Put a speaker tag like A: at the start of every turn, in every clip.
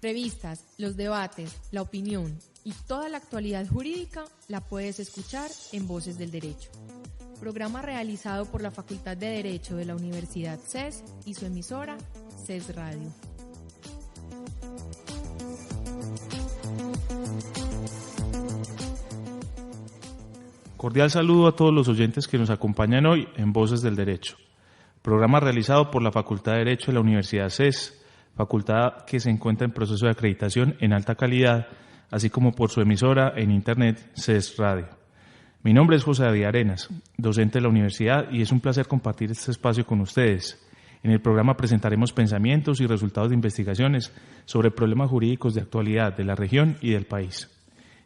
A: revistas, los debates, la opinión y toda la actualidad jurídica la puedes escuchar en Voces del Derecho. Programa realizado por la Facultad de Derecho de la Universidad CES y su emisora CES Radio.
B: Cordial saludo a todos los oyentes que nos acompañan hoy en Voces del Derecho, programa realizado por la Facultad de Derecho de la Universidad CES, facultad que se encuentra en proceso de acreditación en alta calidad, así como por su emisora en internet CES Radio. Mi nombre es José David Arenas, docente de la universidad, y es un placer compartir este espacio con ustedes. En el programa presentaremos pensamientos y resultados de investigaciones sobre problemas jurídicos de actualidad de la región y del país.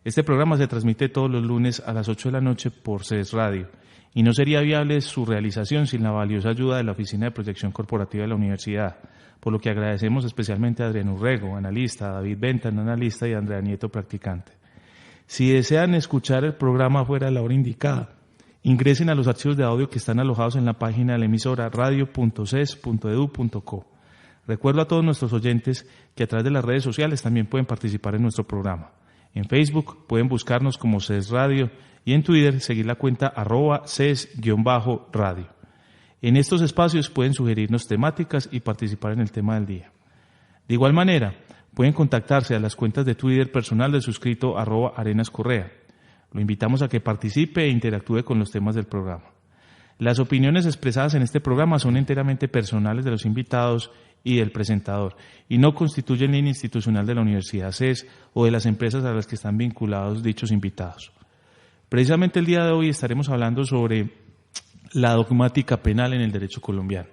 B: Este programa se transmite todos los lunes a las 8 de la noche por CES Radio y no sería viable su realización sin la valiosa ayuda de la Oficina de Proyección Corporativa de la Universidad, por lo que agradecemos especialmente a Adrián Urrego, analista, a David Bentan, analista, y a Andrea Nieto, practicante. Si desean escuchar el programa fuera de la hora indicada, ingresen a los archivos de audio que están alojados en la página de la emisora radio.ces.edu.co. Recuerdo a todos nuestros oyentes que a través de las redes sociales también pueden participar en nuestro programa. En Facebook pueden buscarnos como CES Radio y en Twitter seguir la cuenta @CES_radio. En estos espacios pueden sugerirnos temáticas y participar en el tema del día. De igual manera, pueden contactarse a las cuentas de Twitter personal del suscrito @ArenasCorrea. Lo invitamos a que participe e interactúe con los temas del programa. Las opiniones expresadas en este programa son enteramente personales de los invitados y del presentador, y no constituyen línea institucional de la Universidad CES o de las empresas a las que están vinculados dichos invitados. Precisamente el día de hoy estaremos hablando sobre la dogmática penal en el derecho colombiano.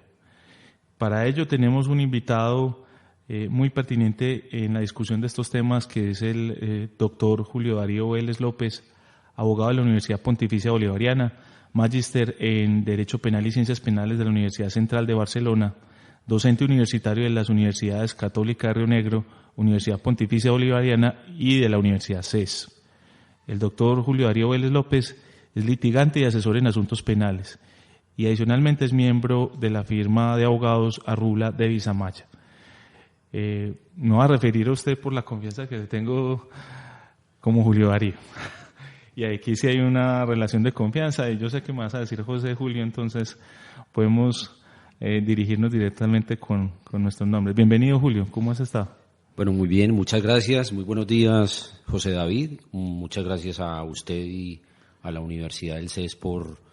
B: Para ello tenemos un invitado muy pertinente en la discusión de estos temas, que es el doctor Julio Darío Vélez López, abogado de la Universidad Pontificia Bolivariana, magíster en Derecho Penal y Ciencias Penales de la Universidad Central de Barcelona, docente universitario de las Universidades Católica de Río Negro, Universidad Pontificia Bolivariana y de la Universidad CES. El doctor Julio Darío Vélez López es litigante y asesor en asuntos penales, y adicionalmente es miembro de la firma de abogados Arrula de Amaya. Me voy a referir a usted por la confianza que le tengo como Julio Darío. Y aquí sí hay una relación de confianza, y yo sé que me vas a decir José Julio, entonces podemos dirigirnos directamente con nuestros nombres. Bienvenido, Julio, ¿cómo has estado?
C: Bueno, muy bien, muchas gracias, muy buenos días, José David, muchas gracias a usted y a la Universidad del CES por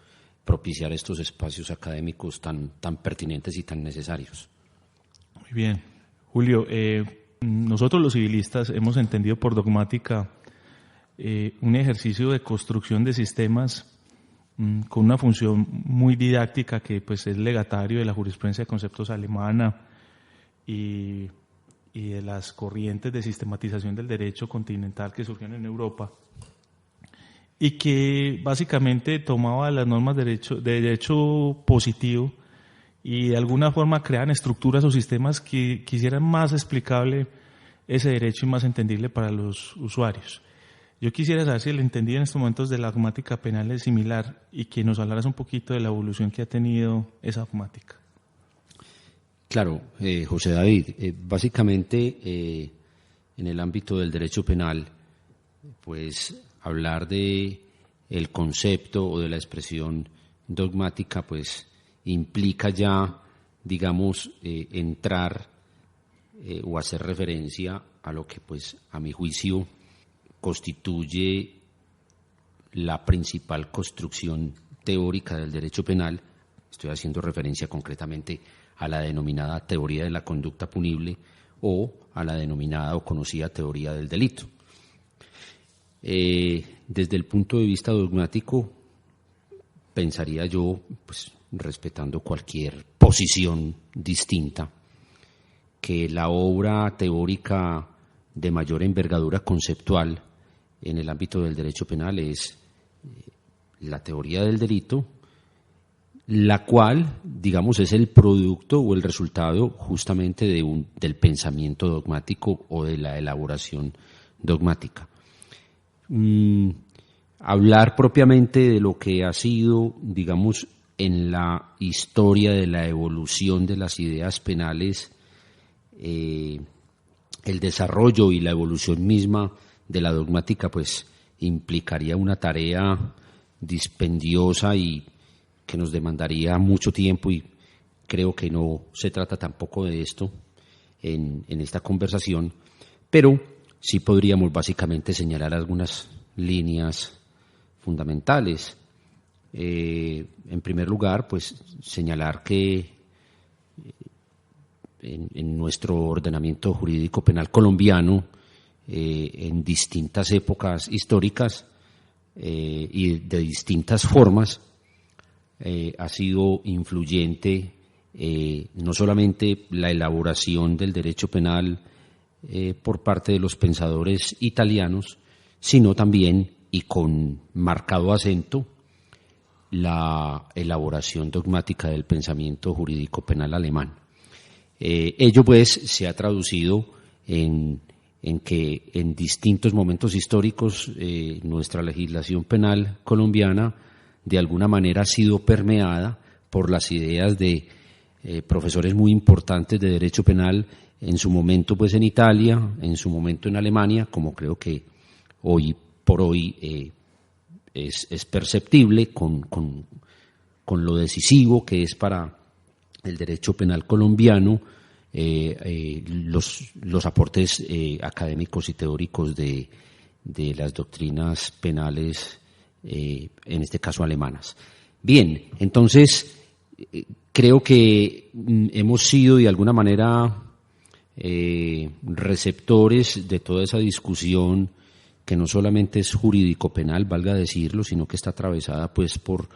C: propiciar estos espacios académicos tan pertinentes y tan necesarios.
B: Muy bien, Julio, nosotros los civilistas hemos entendido por dogmática un ejercicio de construcción de sistemas con una función muy didáctica, que pues es legatario de la jurisprudencia de conceptos alemana y de las corrientes de sistematización del derecho continental que surgieron en Europa, y que básicamente tomaba las normas de derecho positivo y de alguna forma creaban estructuras o sistemas que hicieran más explicable ese derecho y más entendible para los usuarios. Yo quisiera saber si el entendido en estos momentos de la dogmática penal es similar, y que nos hablaras un poquito de la evolución que ha tenido esa dogmática.
C: Claro, José David, básicamente en el ámbito del derecho penal, pues hablar de el concepto o de la expresión dogmática pues implica ya, digamos, entrar o hacer referencia a lo que pues a mi juicio constituye la principal construcción teórica del derecho penal. Estoy haciendo referencia concretamente a la denominada teoría de la conducta punible o a la denominada o conocida teoría del delito. Desde el punto de vista dogmático, pensaría yo, pues respetando cualquier posición distinta, que la obra teórica de mayor envergadura conceptual en el ámbito del derecho penal es la teoría del delito, la cual, digamos, es el producto o el resultado justamente del pensamiento dogmático o de la elaboración dogmática. Hablar propiamente de lo que ha sido, digamos, en la historia de la evolución de las ideas penales el desarrollo y la evolución misma de la dogmática pues implicaría una tarea dispendiosa y que nos demandaría mucho tiempo, y creo que no se trata tampoco de esto en esta conversación, pero sí podríamos básicamente señalar algunas líneas fundamentales. En primer lugar, pues señalar que en nuestro ordenamiento jurídico penal colombiano, en distintas épocas históricas y de distintas formas, ha sido influyente no solamente la elaboración del derecho penal por parte de los pensadores italianos, sino también, y con marcado acento, la elaboración dogmática del pensamiento jurídico penal alemán. Ello pues se ha traducido en que en distintos momentos históricos nuestra legislación penal colombiana de alguna manera ha sido permeada por las ideas de profesores muy importantes de derecho penal, en su momento pues en Italia, en su momento en Alemania, como creo que hoy por hoy es perceptible con lo decisivo que es para el derecho penal colombiano los aportes académicos y teóricos de las doctrinas penales, en este caso alemanas. Bien, entonces creo que hemos sido de alguna manera receptores de toda esa discusión que no solamente es jurídico-penal, valga decirlo, sino que está atravesada pues por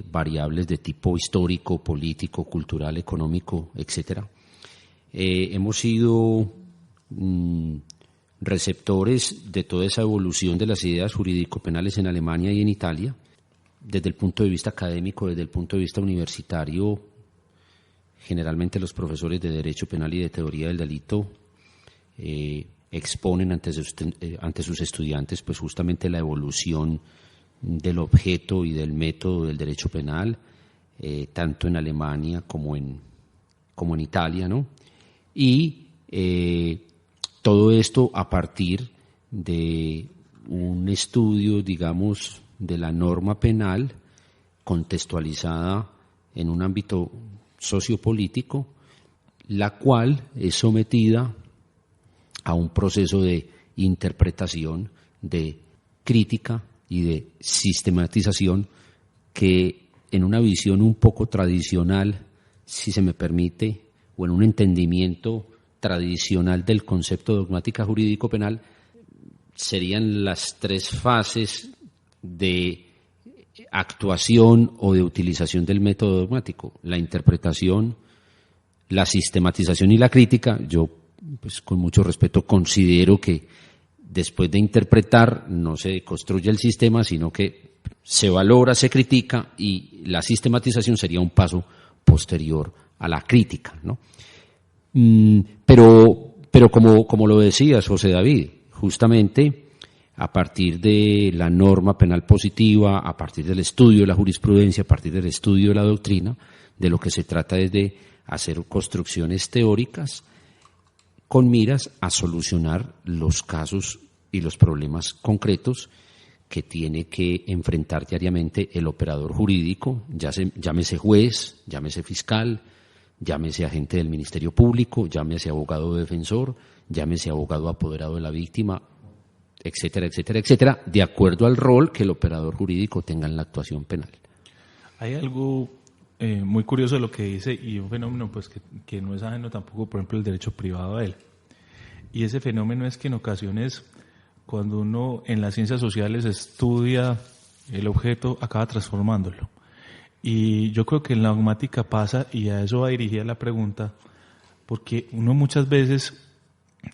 C: variables de tipo histórico, político, cultural, económico, etcétera. Hemos sido receptores de toda esa evolución de las ideas jurídico-penales en Alemania y en Italia. Desde el punto de vista académico, desde el punto de vista universitario, generalmente los profesores de Derecho Penal y de Teoría del Delito exponen ante sus estudiantes pues justamente la evolución del objeto y del método del derecho penal, tanto en Alemania como en Italia, ¿no? Y todo esto a partir de un estudio, digamos, de la norma penal contextualizada en un ámbito sociopolítico, la cual es sometida a un proceso de interpretación, de crítica y de sistematización que, en una visión un poco tradicional, si se me permite, o en un entendimiento tradicional del concepto de dogmática jurídico-penal, serían las tres fases de actuación o de utilización del método dogmático: la interpretación, la sistematización y la crítica. Yo, pues con mucho respeto, considero que después de interpretar no se construye el sistema, sino que se valora, se critica, y la sistematización sería un paso posterior a la crítica, ¿no? Pero como lo decías, José David, justamente a partir de la norma penal positiva, a partir del estudio de la jurisprudencia, a partir del estudio de la doctrina, de lo que se trata es de hacer construcciones teóricas con miras a solucionar los casos y los problemas concretos que tiene que enfrentar diariamente el operador jurídico, llámese juez, llámese fiscal, llámese agente del Ministerio Público, llámese abogado defensor, llámese abogado apoderado de la víctima, etcétera, etcétera, etcétera, de acuerdo al rol que el operador jurídico tenga en la actuación penal.
B: Hay algo muy curioso de lo que dice, y un fenómeno pues que no es ajeno tampoco, por ejemplo, el derecho privado a él. Y ese fenómeno es que en ocasiones, cuando uno en las ciencias sociales estudia el objeto, acaba transformándolo. Y yo creo que en la dogmática pasa, y a eso va dirigida la pregunta, porque uno muchas veces,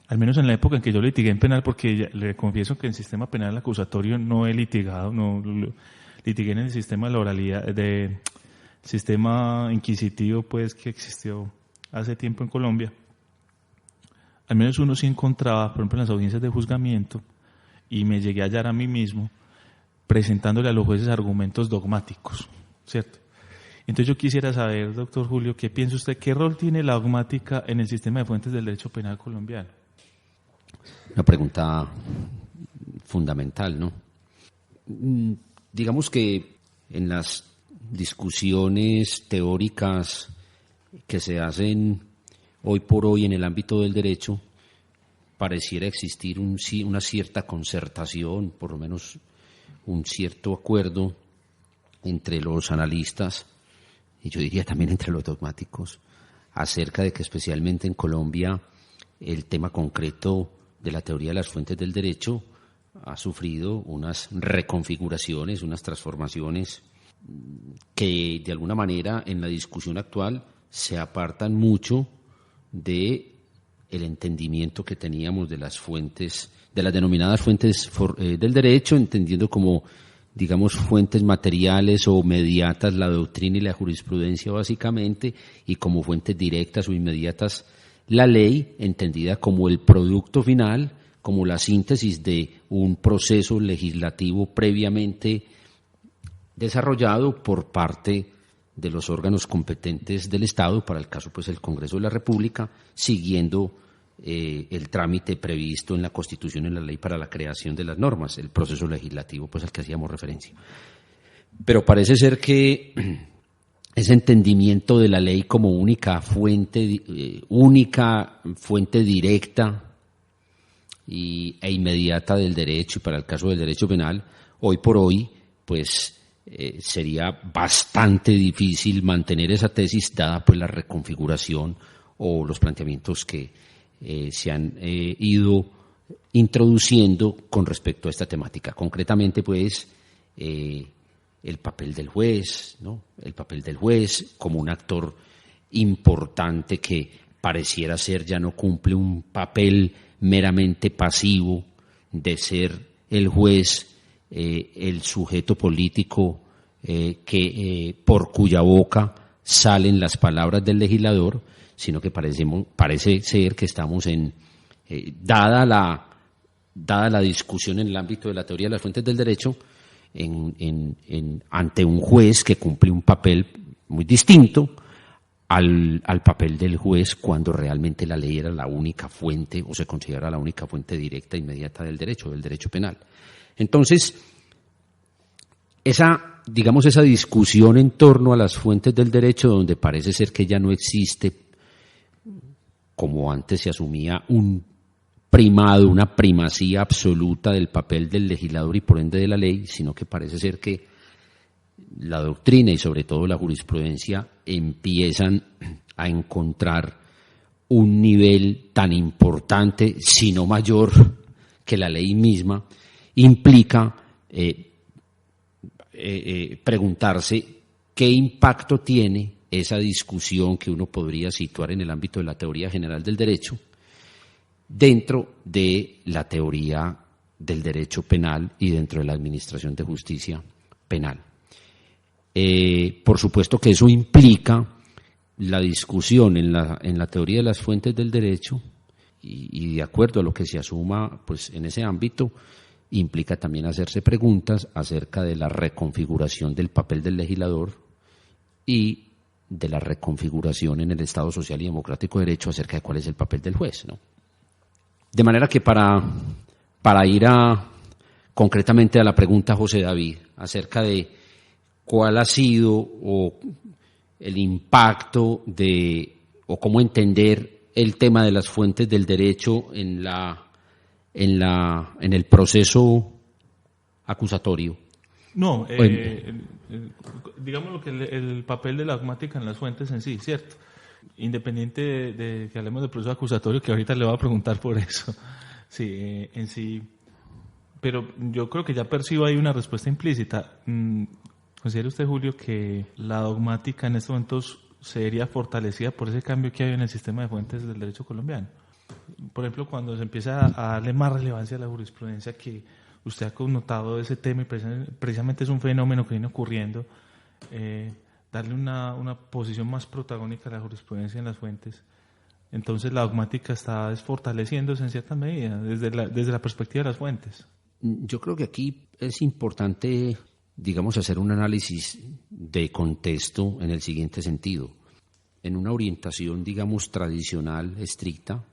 B: al menos en la época en que yo litigué en penal, porque le confieso que en sistema penal acusatorio no he litigado, no litigué en el sistema de la oralidad, de sistema inquisitivo pues que existió hace tiempo en Colombia. Al menos uno sí encontraba, por ejemplo, en las audiencias de juzgamiento, y me llegué a hallar a mí mismo presentándole a los jueces argumentos dogmáticos, ¿cierto? Entonces yo quisiera saber, doctor Julio, ¿qué piensa usted? ¿Qué rol tiene la dogmática en el sistema de fuentes del derecho penal colombiano?
C: Una pregunta fundamental, ¿no? Digamos que en las discusiones teóricas que se hacen hoy por hoy en el ámbito del derecho, pareciera existir una cierta concertación, por lo menos un cierto acuerdo entre los analistas, y yo diría también entre los dogmáticos, acerca de que especialmente en Colombia el tema concreto de la teoría de las fuentes del derecho ha sufrido unas reconfiguraciones, unas transformaciones que de alguna manera en la discusión actual se apartan mucho de el entendimiento que teníamos de las fuentes, de las denominadas fuentes del derecho, entendiendo como, digamos, fuentes materiales o mediatas la doctrina y la jurisprudencia básicamente, y como fuentes directas o inmediatas la ley, entendida como el producto final, como la síntesis de un proceso legislativo previamente desarrollado por parte de los órganos competentes del Estado, para el caso pues el Congreso de la República, siguiendo el trámite previsto en la Constitución y en la ley para la creación de las normas, el proceso legislativo pues al que hacíamos referencia. Pero parece ser que ese entendimiento de la ley como única fuente directa e inmediata del derecho, y para el caso del derecho penal, hoy por hoy, pues sería bastante difícil mantener esa tesis dada pues la reconfiguración o los planteamientos que se han ido introduciendo con respecto a esta temática. Concretamente, pues, el papel del juez, ¿no? El papel del juez como un actor importante que pareciera ser ya no cumple un papel meramente pasivo de ser el juez, el sujeto político por cuya boca salen las palabras del legislador, sino que parece ser que estamos dada la discusión en el ámbito de la teoría de las fuentes del derecho, ante un juez que cumple un papel muy distinto al papel del juez cuando realmente la ley era la única fuente o se considera la única fuente directa e inmediata del derecho penal. Entonces, esa discusión en torno a las fuentes del derecho, donde parece ser que ya no existe, como antes se asumía, un primado, una primacía absoluta del papel del legislador y por ende de la ley, sino que parece ser que la doctrina y sobre todo la jurisprudencia empiezan a encontrar un nivel tan importante, si no mayor, que la ley misma, implica preguntarse qué impacto tiene esa discusión que uno podría situar en el ámbito de la teoría general del derecho dentro de la teoría del derecho penal y dentro de la administración de justicia penal. Por supuesto que eso implica la discusión en la teoría de las fuentes del derecho y de acuerdo a lo que se asuma pues en ese ámbito, implica también hacerse preguntas acerca de la reconfiguración del papel del legislador y de la reconfiguración en el Estado social y democrático de derecho acerca de cuál es el papel del juez, ¿no? De manera que para ir concretamente a la pregunta, José David, acerca de cuál ha sido el impacto o cómo entender el tema de las fuentes del derecho en el proceso acusatorio.
B: No, digamos lo que el papel de la dogmática en las fuentes en sí, ¿cierto? Independiente de que hablemos del proceso acusatorio, que ahorita le voy a preguntar por eso, sí, en sí, pero yo creo que ya percibo ahí una respuesta implícita. ¿Considera usted, Julio, que la dogmática en estos momentos sería fortalecida por ese cambio que hay en el sistema de fuentes del derecho colombiano? Por ejemplo, cuando se empieza a darle más relevancia a la jurisprudencia, que usted ha connotado ese tema y precisamente es un fenómeno que viene ocurriendo, darle una posición más protagónica a la jurisprudencia en las fuentes, entonces la dogmática está fortaleciéndose en cierta medida desde la perspectiva de las fuentes.
C: Yo creo que aquí es importante, digamos, hacer un análisis de contexto en el siguiente sentido. En una orientación, digamos, tradicional, estricta,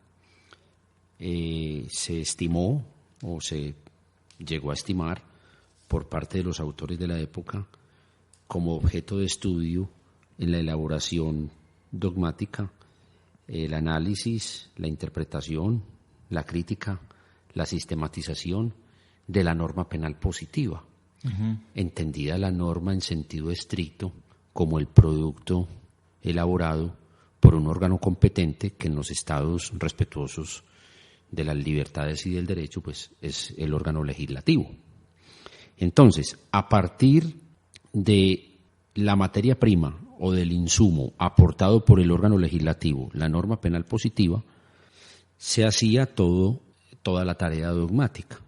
C: se estimó o se llegó a estimar por parte de los autores de la época como objeto de estudio en la elaboración dogmática, el análisis, la interpretación, la crítica, la sistematización de la norma penal positiva, entendida la norma en sentido estricto como el producto elaborado por un órgano competente que en los estados respetuosos de las libertades y del derecho pues es el órgano legislativo. Entonces, a partir de la materia prima o del insumo aportado por el órgano legislativo, la norma penal positiva, se hacía toda la tarea dogmática.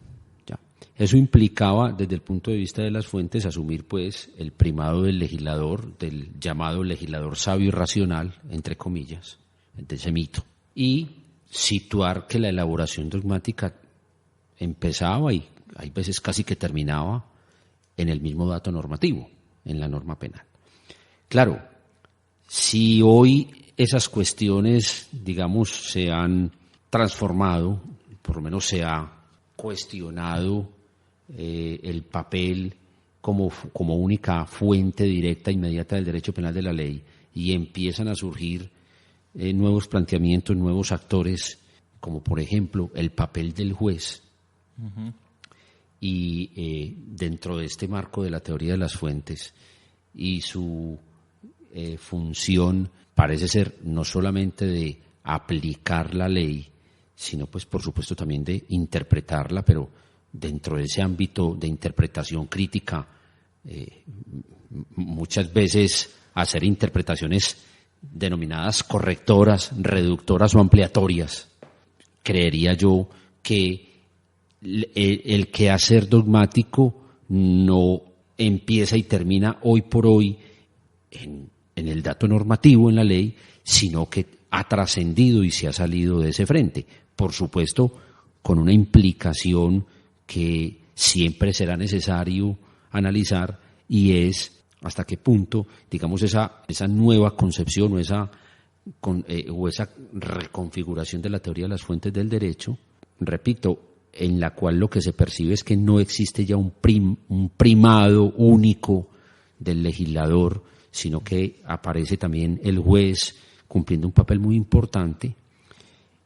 C: ¿Ya? Eso implicaba, desde el punto de vista de las fuentes, asumir pues el primado del legislador, del llamado legislador sabio y racional, entre comillas, de ese mito, y situar que la elaboración dogmática empezaba y hay veces casi que terminaba en el mismo dato normativo, en la norma penal. Claro, si hoy esas cuestiones, digamos, se han transformado, por lo menos se ha cuestionado el papel como única fuente directa, inmediata del derecho penal de la ley, y empiezan a surgir nuevos planteamientos, nuevos actores, como por ejemplo el papel del juez. Y dentro de este marco de la teoría de las fuentes y su función parece ser no solamente de aplicar la ley, sino pues por supuesto también de interpretarla, pero dentro de ese ámbito de interpretación crítica, muchas veces hacer interpretaciones denominadas correctoras, reductoras o ampliatorias. Creería yo que el quehacer dogmático no empieza y termina hoy por hoy en el dato normativo, en la ley, sino que ha trascendido y se ha salido de ese frente. Por supuesto, con una implicación que siempre será necesario analizar, y es hasta qué punto, digamos, esa nueva concepción o esa reconfiguración de la teoría de las fuentes del derecho, repito, en la cual lo que se percibe es que no existe ya un primado único del legislador, sino que aparece también el juez cumpliendo un papel muy importante.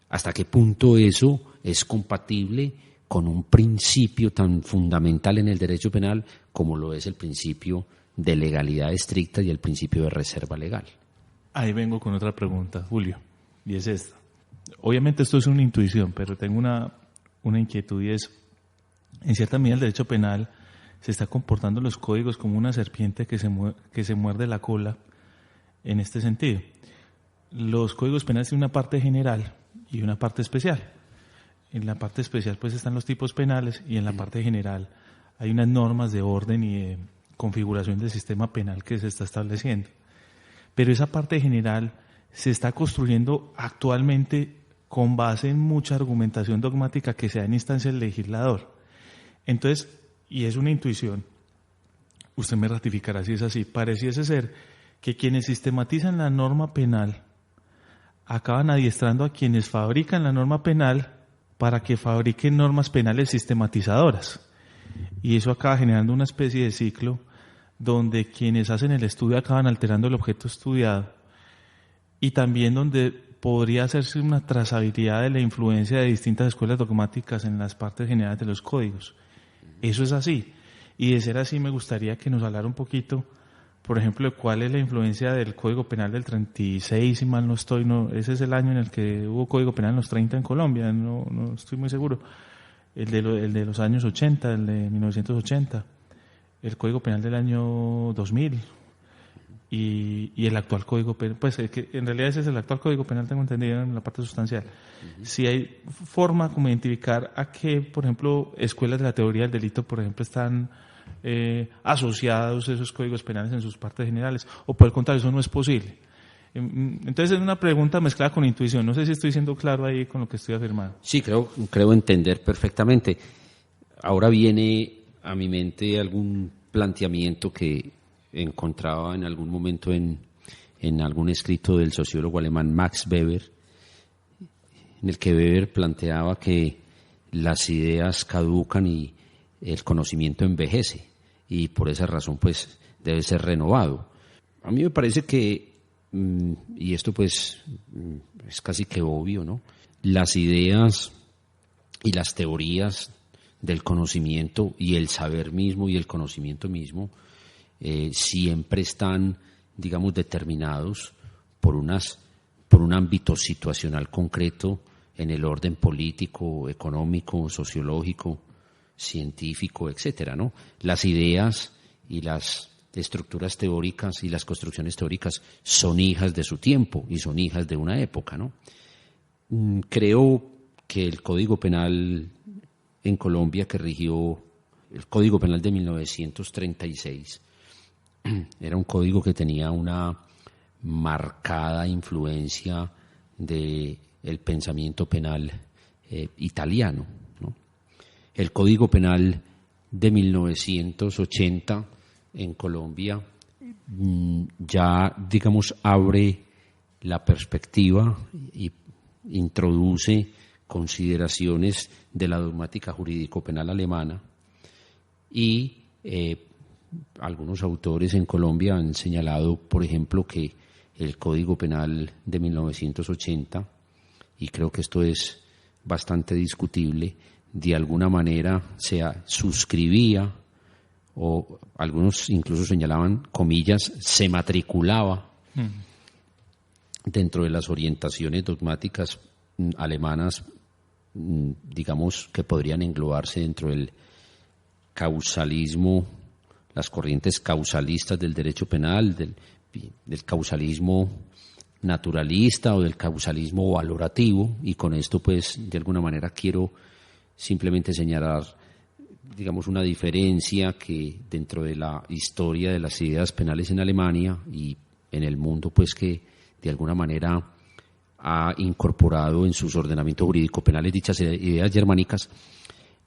C: ¿Hasta qué punto eso es compatible con un principio tan fundamental en el derecho penal como lo es el principio de legalidad estricta y el principio de reserva legal?
B: Ahí vengo con otra pregunta, Julio, y es esta. Obviamente esto es una intuición, pero tengo una inquietud, y es, en cierta medida el derecho penal se está comportando en los códigos como una serpiente que se muerde la cola en este sentido. Los códigos penales tienen una parte general y una parte especial. En la parte especial pues están los tipos penales, y en la parte general hay unas normas de orden y de configuración del sistema penal que se está estableciendo. Pero esa parte general se está construyendo actualmente con base en mucha argumentación dogmática que se da en instancia del legislador. Entonces, y es una intuición, usted me ratificará si es así, pareciese ser que quienes sistematizan la norma penal acaban adiestrando a quienes fabrican la norma penal para que fabriquen normas penales sistematizadoras. Y eso acaba generando una especie de ciclo donde quienes hacen el estudio acaban alterando el objeto estudiado, y también donde podría hacerse una trazabilidad de la influencia de distintas escuelas dogmáticas en las partes generales de los códigos. Eso es así. Y de ser así, me gustaría que nos hablara un poquito, por ejemplo, de cuál es la influencia del Código Penal del 36, si mal no estoy, ese es el año en el que hubo Código Penal en los 30 en Colombia, no estoy muy seguro, el de los años 80, el de 1980, el Código Penal del año 2000 y el actual Código Penal, pues que en realidad ese es el actual Código Penal, tengo entendido, en la parte sustancial. Si hay forma como identificar a qué, por ejemplo, escuelas de la teoría del delito, por ejemplo, están asociados esos códigos penales en sus partes generales, o por el contrario, eso no es posible. Entonces es una pregunta mezclada con intuición. No sé si estoy siendo claro ahí con lo que estoy afirmando.
C: Sí, creo entender perfectamente. Ahora viene a mi mente algún planteamiento que encontraba en algún momento en algún escrito del sociólogo alemán Max Weber, en el que Weber planteaba que las ideas caducan y el conocimiento envejece, y por esa razón pues debe ser renovado. A mí me parece que, y esto pues es casi que obvio, ¿no? Las ideas y las teorías del conocimiento y el saber mismo y el conocimiento mismo siempre están, digamos, determinados por un ámbito situacional concreto en el orden político, económico, sociológico, científico, etcétera, ¿no? Las ideas y las estructuras teóricas y las construcciones teóricas son hijas de su tiempo y son hijas de una época, ¿no? Creo que el Código Penal en Colombia, que rigió el Código Penal de 1936, era un código que tenía una marcada influencia del pensamiento penal italiano, ¿no? El Código Penal de 1980 en Colombia ya, digamos, abre la perspectiva y introduce consideraciones de la dogmática jurídico-penal alemana, y algunos autores en Colombia han señalado, por ejemplo, que el Código Penal de 1980, y creo que esto es bastante discutible, de alguna manera se suscribía, o algunos incluso señalaban, comillas, se matriculaba dentro de las orientaciones dogmáticas alemanas, digamos, que podrían englobarse dentro del causalismo, las corrientes causalistas del derecho penal, del causalismo naturalista o del causalismo valorativo, y con esto pues de alguna manera quiero simplemente señalar, digamos, una diferencia que dentro de la historia de las ideas penales en Alemania y en el mundo, pues que de alguna manera ha incorporado en sus ordenamientos jurídico-penales dichas ideas germánicas,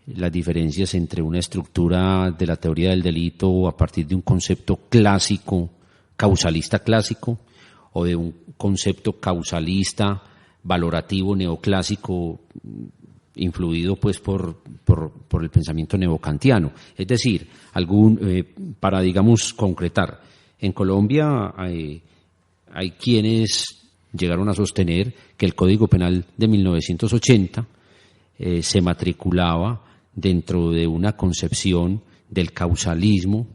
C: las diferencias entre una estructura de la teoría del delito a partir de un concepto clásico, causalista clásico, o de un concepto causalista, valorativo, neoclásico, influido pues por el pensamiento neocantiano. Es decir, para, digamos, concretar, en Colombia hay quienes llegaron a sostener que el Código Penal de 1980 se matriculaba dentro de una concepción del causalismo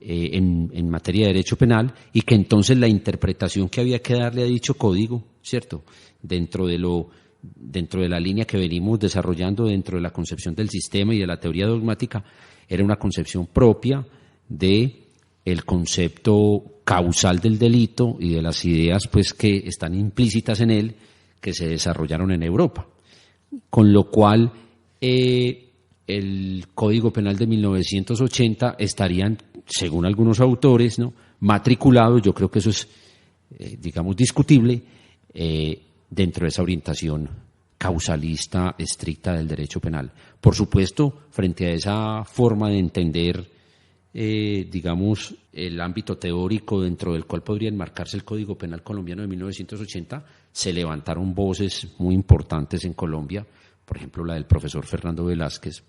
C: en materia de derecho penal, y que entonces la interpretación que había que darle a dicho código, ¿cierto?, dentro de la línea que venimos desarrollando dentro de la concepción del sistema y de la teoría dogmática, era una concepción propia de el concepto causal del delito y de las ideas pues que están implícitas en él, que se desarrollaron en Europa. Con lo cual el Código Penal de 1980 estarían, según algunos autores, ¿no?, matriculados, yo creo que eso es, digamos, discutible, dentro de esa orientación causalista estricta del derecho penal. Por supuesto, frente a esa forma de entender, digamos, el ámbito teórico dentro del cual podría enmarcarse el Código Penal colombiano de 1980, se levantaron voces muy importantes en Colombia, por ejemplo la del profesor Fernando Velázquez,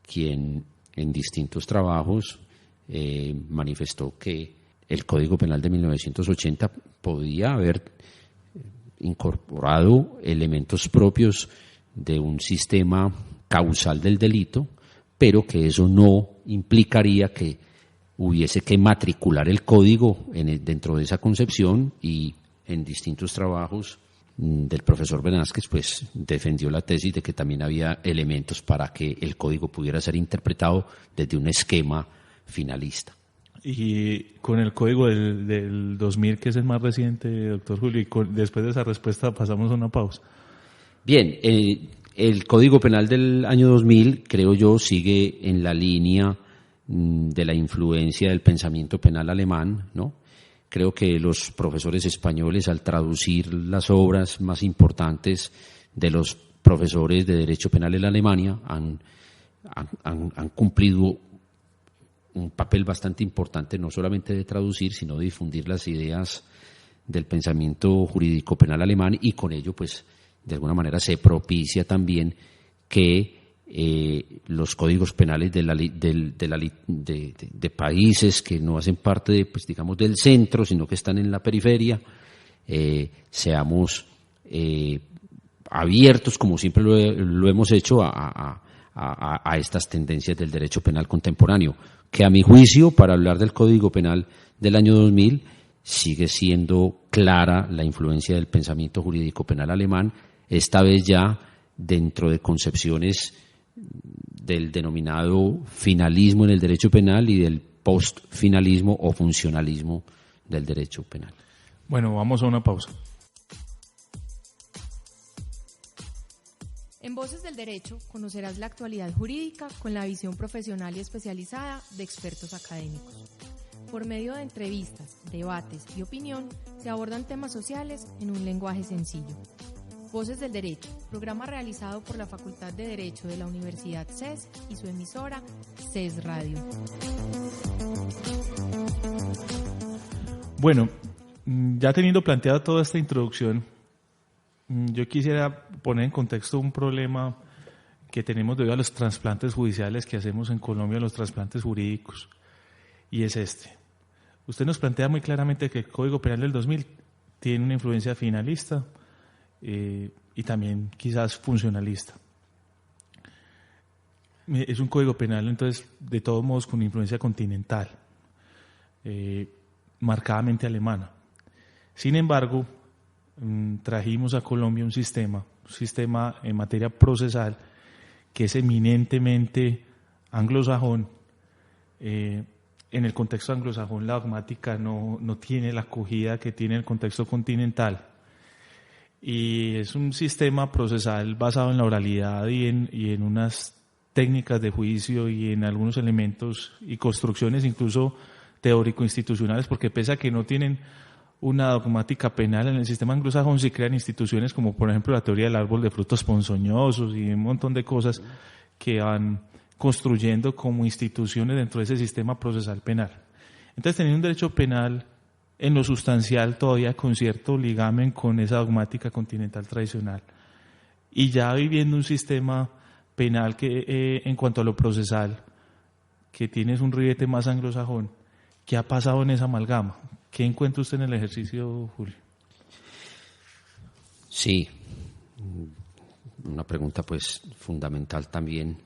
C: quien en distintos trabajos manifestó que el Código Penal de 1980 podía haber incorporado elementos propios de un sistema causal del delito, pero que eso no implicaría que hubiese que matricular el código dentro de esa concepción, y en distintos trabajos del profesor Velázquez pues defendió la tesis de que también había elementos para que el código pudiera ser interpretado desde un esquema finalista.
B: Y con el código del 2000, que es el más reciente, doctor Julio, y después de esa respuesta pasamos a una pausa.
C: Bien, el Código Penal del año 2000, creo yo, sigue en la línea de la influencia del pensamiento penal alemán, ¿no? Creo que los profesores españoles, al traducir las obras más importantes de los profesores de Derecho Penal en Alemania, han cumplido un papel bastante importante, no solamente de traducir, sino de difundir las ideas del pensamiento jurídico penal alemán, y con ello pues de alguna manera se propicia también que los códigos penales de países que no hacen parte de, pues, digamos, del centro, sino que están en la periferia, seamos abiertos, como siempre lo hemos hecho, a estas tendencias del derecho penal contemporáneo, que a mi juicio, para hablar del Código Penal del año 2000, sigue siendo clara la influencia del pensamiento jurídico penal alemán, esta vez ya dentro de concepciones del denominado finalismo en el derecho penal y del postfinalismo o funcionalismo del derecho penal.
B: Bueno, vamos a una pausa.
A: En Voces del Derecho conocerás la actualidad jurídica con la visión profesional y especializada de expertos académicos. Por medio de entrevistas, debates y opinión, se abordan temas sociales en un lenguaje sencillo. Voces del Derecho, programa realizado por la Facultad de Derecho de la Universidad CES y su emisora CES Radio.
B: Bueno, ya teniendo planteada toda esta introducción, yo quisiera poner en contexto un problema que tenemos debido a los trasplantes judiciales que hacemos en Colombia, los trasplantes jurídicos, y es este. Usted nos plantea muy claramente que el Código Penal del 2000 tiene una influencia finalista y también quizás funcionalista. Es un Código Penal, entonces, de todos modos, con influencia continental, marcadamente alemana. Sin embargo, trajimos a Colombia un sistema en materia procesal que es eminentemente anglosajón. En el contexto anglosajón la dogmática no tiene la acogida que tiene el contexto continental, y es un sistema procesal basado en la oralidad y en unas técnicas de juicio y en algunos elementos y construcciones incluso teórico-institucionales, porque pese a que no tienen una dogmática penal, en el sistema anglosajón sí crean instituciones como por ejemplo la teoría del árbol de frutos ponzoñosos y un montón de cosas que van construyendo como instituciones dentro de ese sistema procesal penal. Entonces, teniendo un derecho penal en lo sustancial todavía con cierto ligamen con esa dogmática continental tradicional, y ya viviendo un sistema penal que en cuanto a lo procesal, que tienes un ribete más anglosajón, ¿qué ha pasado en esa amalgama? ¿Qué encuentra usted en el ejercicio, Julio?
C: Sí, una pregunta pues fundamental también.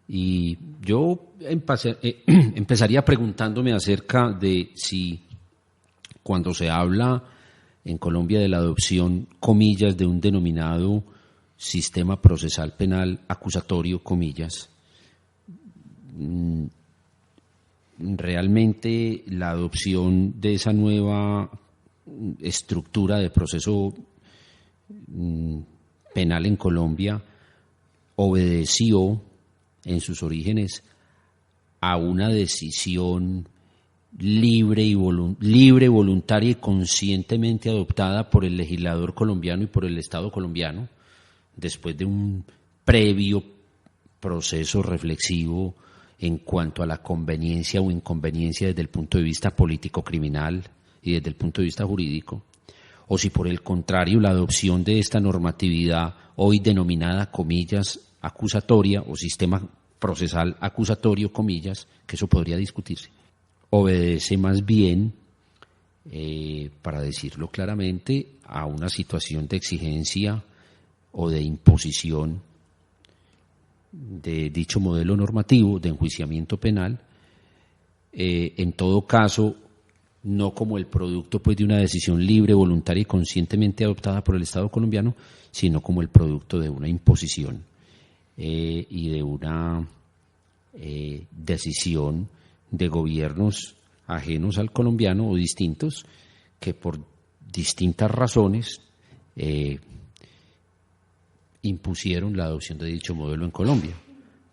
C: Y yo empezaría preguntándome acerca de si cuando se habla en Colombia de la adopción, comillas, de un denominado sistema procesal penal acusatorio, comillas, realmente la adopción de esa nueva estructura de proceso penal en Colombia obedeció en sus orígenes a una decisión libre, voluntaria y conscientemente adoptada por el legislador colombiano y por el Estado colombiano, después de un previo proceso reflexivo en cuanto a la conveniencia o inconveniencia desde el punto de vista político-criminal y desde el punto de vista jurídico, o si por el contrario la adopción de esta normatividad hoy denominada, comillas, acusatoria o sistema procesal acusatorio, comillas, que eso podría discutirse, obedece más bien, para decirlo claramente, a una situación de exigencia o de imposición de dicho modelo normativo de enjuiciamiento penal, en todo caso no como el producto pues de una decisión libre, voluntaria y conscientemente adoptada por el Estado colombiano, sino como el producto de una imposición y de una decisión de gobiernos ajenos al colombiano o distintos, que por distintas razones impusieron la adopción de dicho modelo en Colombia.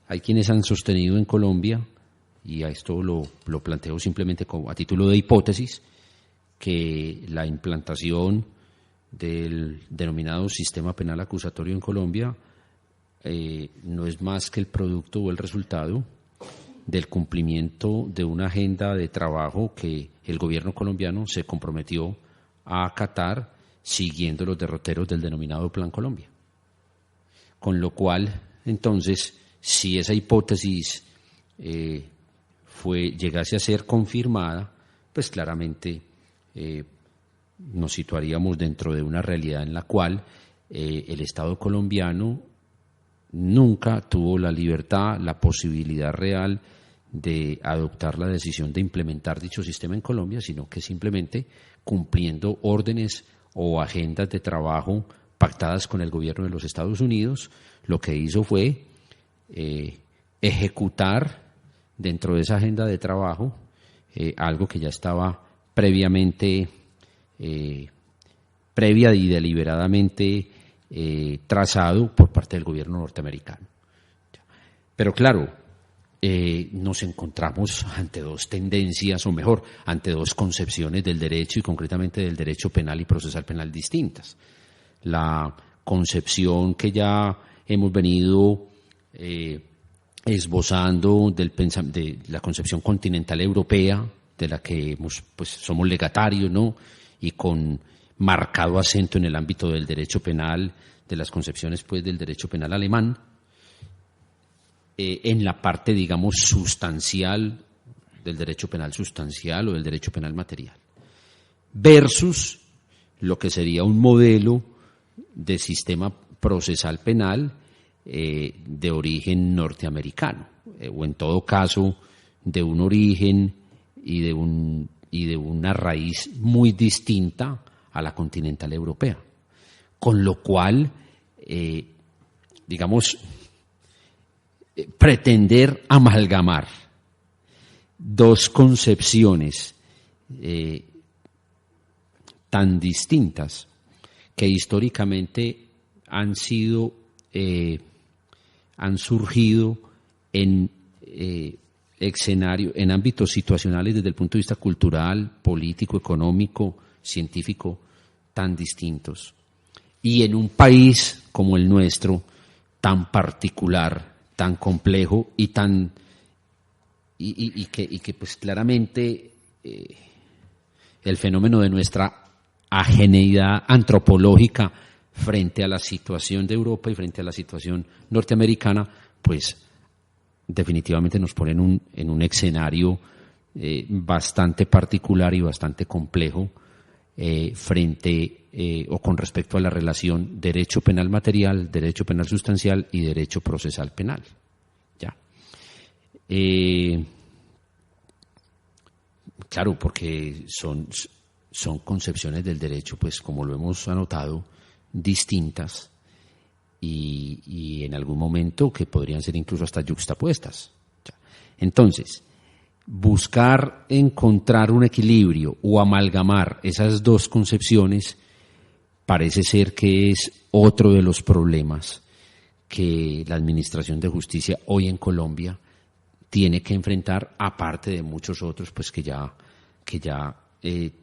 C: Hay quienes han sostenido en Colombia, y a esto lo planteo simplemente como a título de hipótesis, que la implantación del denominado sistema penal acusatorio en Colombia no es más que el producto o el resultado del cumplimiento de una agenda de trabajo que el gobierno colombiano se comprometió a acatar siguiendo los derroteros del denominado Plan Colombia. Con lo cual, entonces, si esa hipótesis llegase a ser confirmada, pues claramente nos situaríamos dentro de una realidad en la cual el Estado colombiano nunca tuvo la libertad, la posibilidad real de adoptar la decisión de implementar dicho sistema en Colombia, sino que simplemente cumpliendo órdenes o agendas de trabajo pactadas con el gobierno de los Estados Unidos, lo que hizo fue ejecutar dentro de esa agenda de trabajo algo que ya estaba previa y deliberadamente trazado por parte del gobierno norteamericano. Pero claro, nos encontramos ante dos tendencias, o mejor, ante dos concepciones del derecho y concretamente del derecho penal y procesal penal distintas. La concepción que ya hemos venido esbozando de la concepción continental europea, de la que somos legatarios, ¿no? Y con marcado acento en el ámbito del derecho penal, de las concepciones del derecho penal alemán, en la parte, digamos, sustancial del derecho penal sustancial o del derecho penal material, versus lo que sería un modelo de sistema procesal penal de origen norteamericano, o en todo caso de un origen y de una raíz muy distinta a la continental europea. Con lo cual, pretender amalgamar dos concepciones tan distintas que históricamente han surgido en en ámbitos situacionales desde el punto de vista cultural, político, económico, científico, tan distintos. Y en un país como el nuestro, tan particular, tan complejo y que pues claramente el fenómeno de nuestra ajeneidad antropológica frente a la situación de Europa y frente a la situación norteamericana, pues definitivamente nos pone en un escenario bastante particular y bastante complejo o con respecto a la relación derecho penal material, derecho penal sustancial y derecho procesal penal. Ya. Claro, porque son concepciones del derecho, pues como lo hemos anotado, distintas y en algún momento que podrían ser incluso hasta yuxtapuestas. Ya. Entonces, buscar encontrar un equilibrio o amalgamar esas dos concepciones parece ser que es otro de los problemas que la Administración de Justicia hoy en Colombia tiene que enfrentar, aparte de muchos otros pues que ya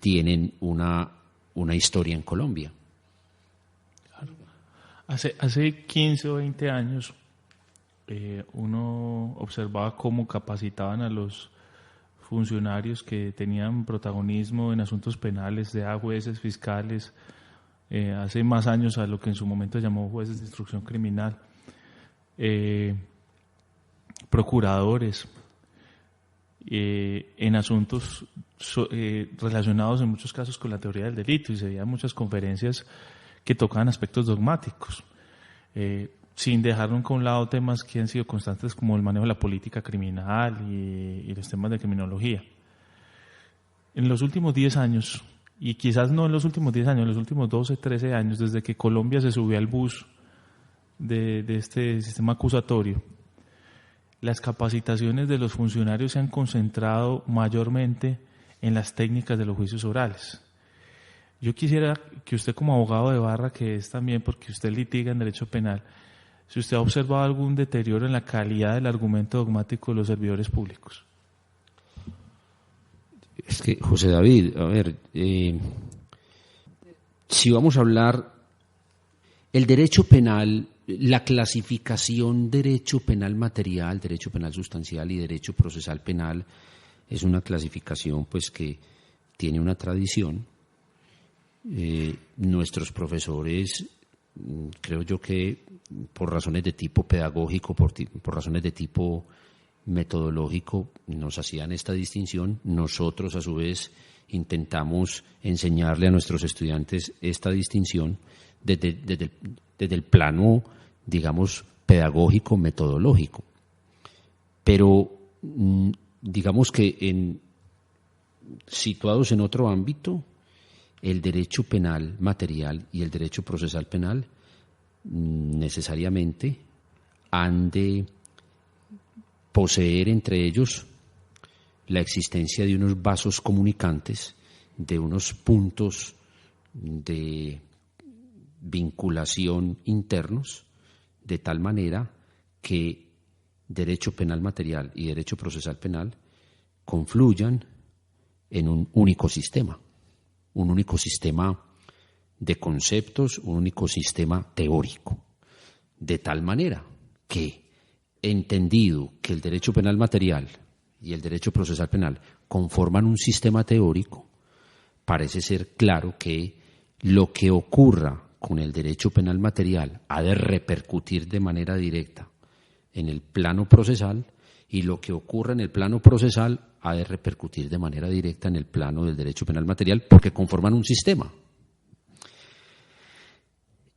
C: tienen una historia en Colombia.
B: Hace 15 o 20 años uno observaba cómo capacitaban a los funcionarios que tenían protagonismo en asuntos penales, sea jueces, fiscales, hace más años a lo que en su momento llamó jueces de instrucción criminal, procuradores, en asuntos relacionados en muchos casos con la teoría del delito, y se veían muchas conferencias que tocaban aspectos dogmáticos, sin dejar nunca a un lado temas que han sido constantes como el manejo de la política criminal y los temas de criminología. En los últimos 10 años, y quizás no en los últimos 10 años, en los últimos 12, 13 años, desde que Colombia se subió al bus de este sistema acusatorio, las capacitaciones de los funcionarios se han concentrado mayormente en las técnicas de los juicios orales. Yo quisiera que usted, como abogado de barra, que es también porque usted litiga en derecho penal, si usted ha observado algún deterioro en la calidad del argumento dogmático de los servidores públicos.
C: Es que, José David, a ver, si vamos a hablar, el derecho penal, la clasificación derecho penal material, derecho penal sustancial y derecho procesal penal es una clasificación pues que tiene una tradición nuestros profesores, creo yo que por razones de tipo pedagógico, por razones de tipo metodológico, nos hacían esta distinción. Nosotros, a su vez, intentamos enseñarle a nuestros estudiantes esta distinción desde el plano, digamos, pedagógico, metodológico. Pero digamos que situados en otro ámbito, el derecho penal material y el derecho procesal penal necesariamente han de poseer entre ellos la existencia de unos vasos comunicantes, de unos puntos de vinculación internos, de tal manera que derecho penal material y derecho procesal penal confluyan en un único sistema de conceptos, un único sistema teórico, de tal manera que, entendido que el derecho penal material y el derecho procesal penal conforman un sistema teórico, parece ser claro que lo que ocurra con el derecho penal material ha de repercutir de manera directa en el plano procesal, y lo que ocurra en el plano procesal ha de repercutir de manera directa en el plano del derecho penal material, porque conforman un sistema.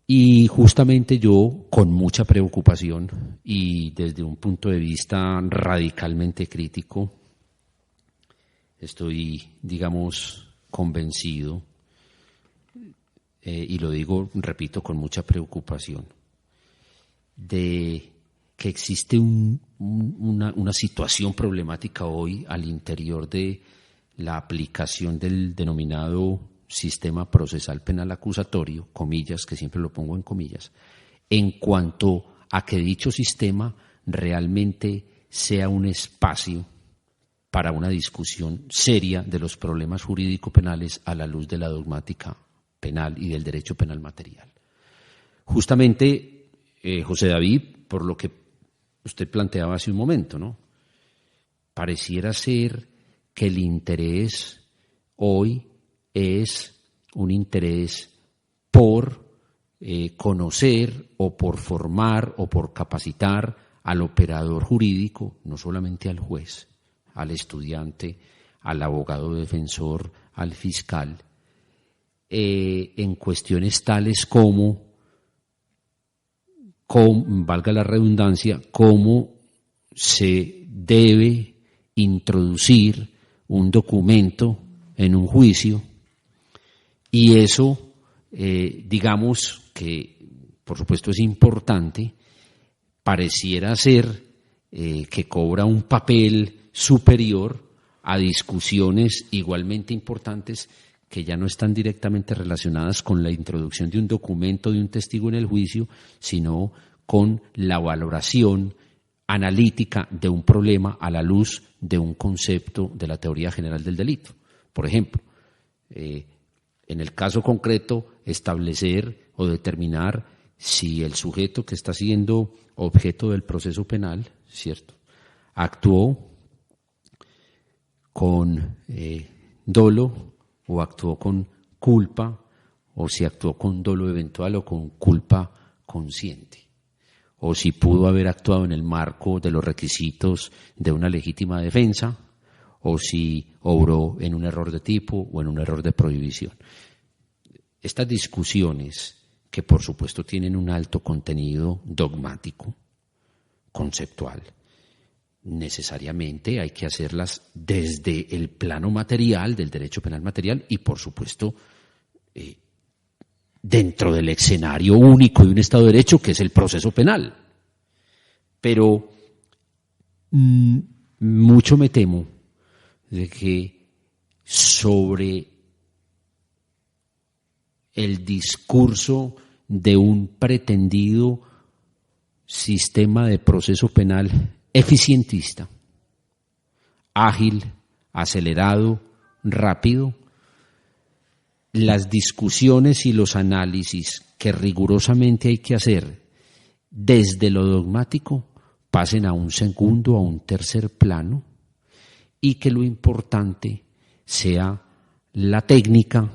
C: Y justamente yo, con mucha preocupación y desde un punto de vista radicalmente crítico, estoy, digamos, convencido, y lo digo, repito, con mucha preocupación, de que existe una situación problemática hoy al interior de la aplicación del denominado sistema procesal penal acusatorio, comillas, que siempre lo pongo en comillas, en cuanto a que dicho sistema realmente sea un espacio para una discusión seria de los problemas jurídico-penales a la luz de la dogmática penal y del derecho penal material. Justamente, José David, por lo que usted planteaba hace un momento, ¿no? Pareciera ser que el interés hoy es un interés por conocer o por formar o por capacitar al operador jurídico, no solamente al juez, al estudiante, al abogado defensor, al fiscal, en cuestiones tales como, valga la redundancia, cómo se debe introducir un documento en un juicio, y eso, digamos que por supuesto es importante, pareciera ser que cobra un papel superior a discusiones igualmente importantes que ya no están directamente relacionadas con la introducción de un documento de un testigo en el juicio, sino con la valoración analítica de un problema a la luz de un concepto de la teoría general del delito. Por ejemplo, en el caso concreto, establecer o determinar si el sujeto que está siendo objeto del proceso penal, ¿cierto?, actuó con dolo o actuó con culpa, o si actuó con dolo eventual o con culpa consciente, o si pudo haber actuado en el marco de los requisitos de una legítima defensa, o si obró en un error de tipo o en un error de prohibición. Estas discusiones, que por supuesto tienen un alto contenido dogmático, conceptual, necesariamente hay que hacerlas desde el plano material del derecho penal material y por supuesto dentro del escenario único de un Estado de Derecho que es el proceso penal. Pero mucho me temo de que sobre el discurso de un pretendido sistema de proceso penal eficientista, ágil, acelerado, rápido, las discusiones y los análisis que rigurosamente hay que hacer desde lo dogmático pasen a un segundo, a un tercer plano, y que lo importante sea la técnica,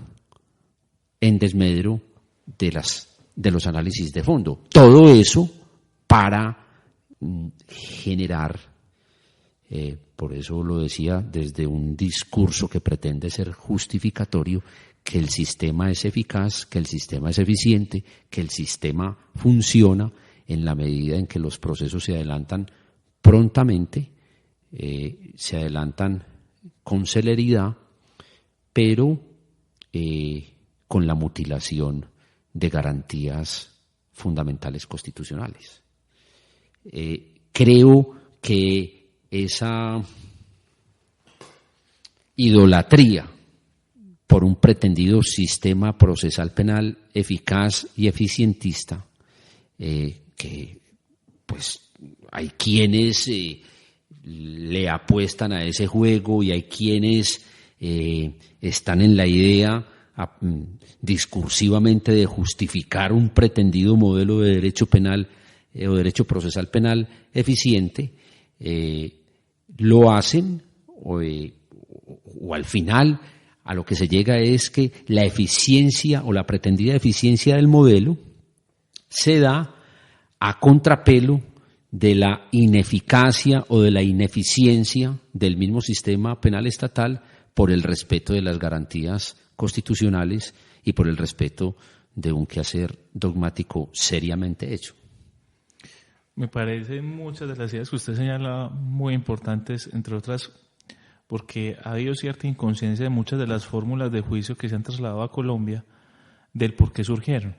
C: en desmedro de los análisis de fondo. Todo eso para generar, por eso lo decía, desde un discurso que pretende ser justificatorio, que el sistema es eficaz, que el sistema es eficiente, que el sistema funciona en la medida en que los procesos se adelantan prontamente, se adelantan con celeridad, pero con la mutilación de garantías fundamentales constitucionales. Creo que esa idolatría por un pretendido sistema procesal penal eficaz y eficientista, que pues hay quienes le apuestan a ese juego y hay quienes están en la idea discursivamente de justificar un pretendido modelo de derecho penal o derecho procesal penal eficiente, lo hacen o al final a lo que se llega es que la eficiencia o la pretendida eficiencia del modelo se da a contrapelo de la ineficacia o de la ineficiencia del mismo sistema penal estatal por el respeto de las garantías constitucionales y por el respeto de un quehacer dogmático seriamente hecho.
B: Me parecen muchas de las ideas que usted señala muy importantes, entre otras, porque ha habido cierta inconsciencia de muchas de las fórmulas de juicio que se han trasladado a Colombia del por qué surgieron.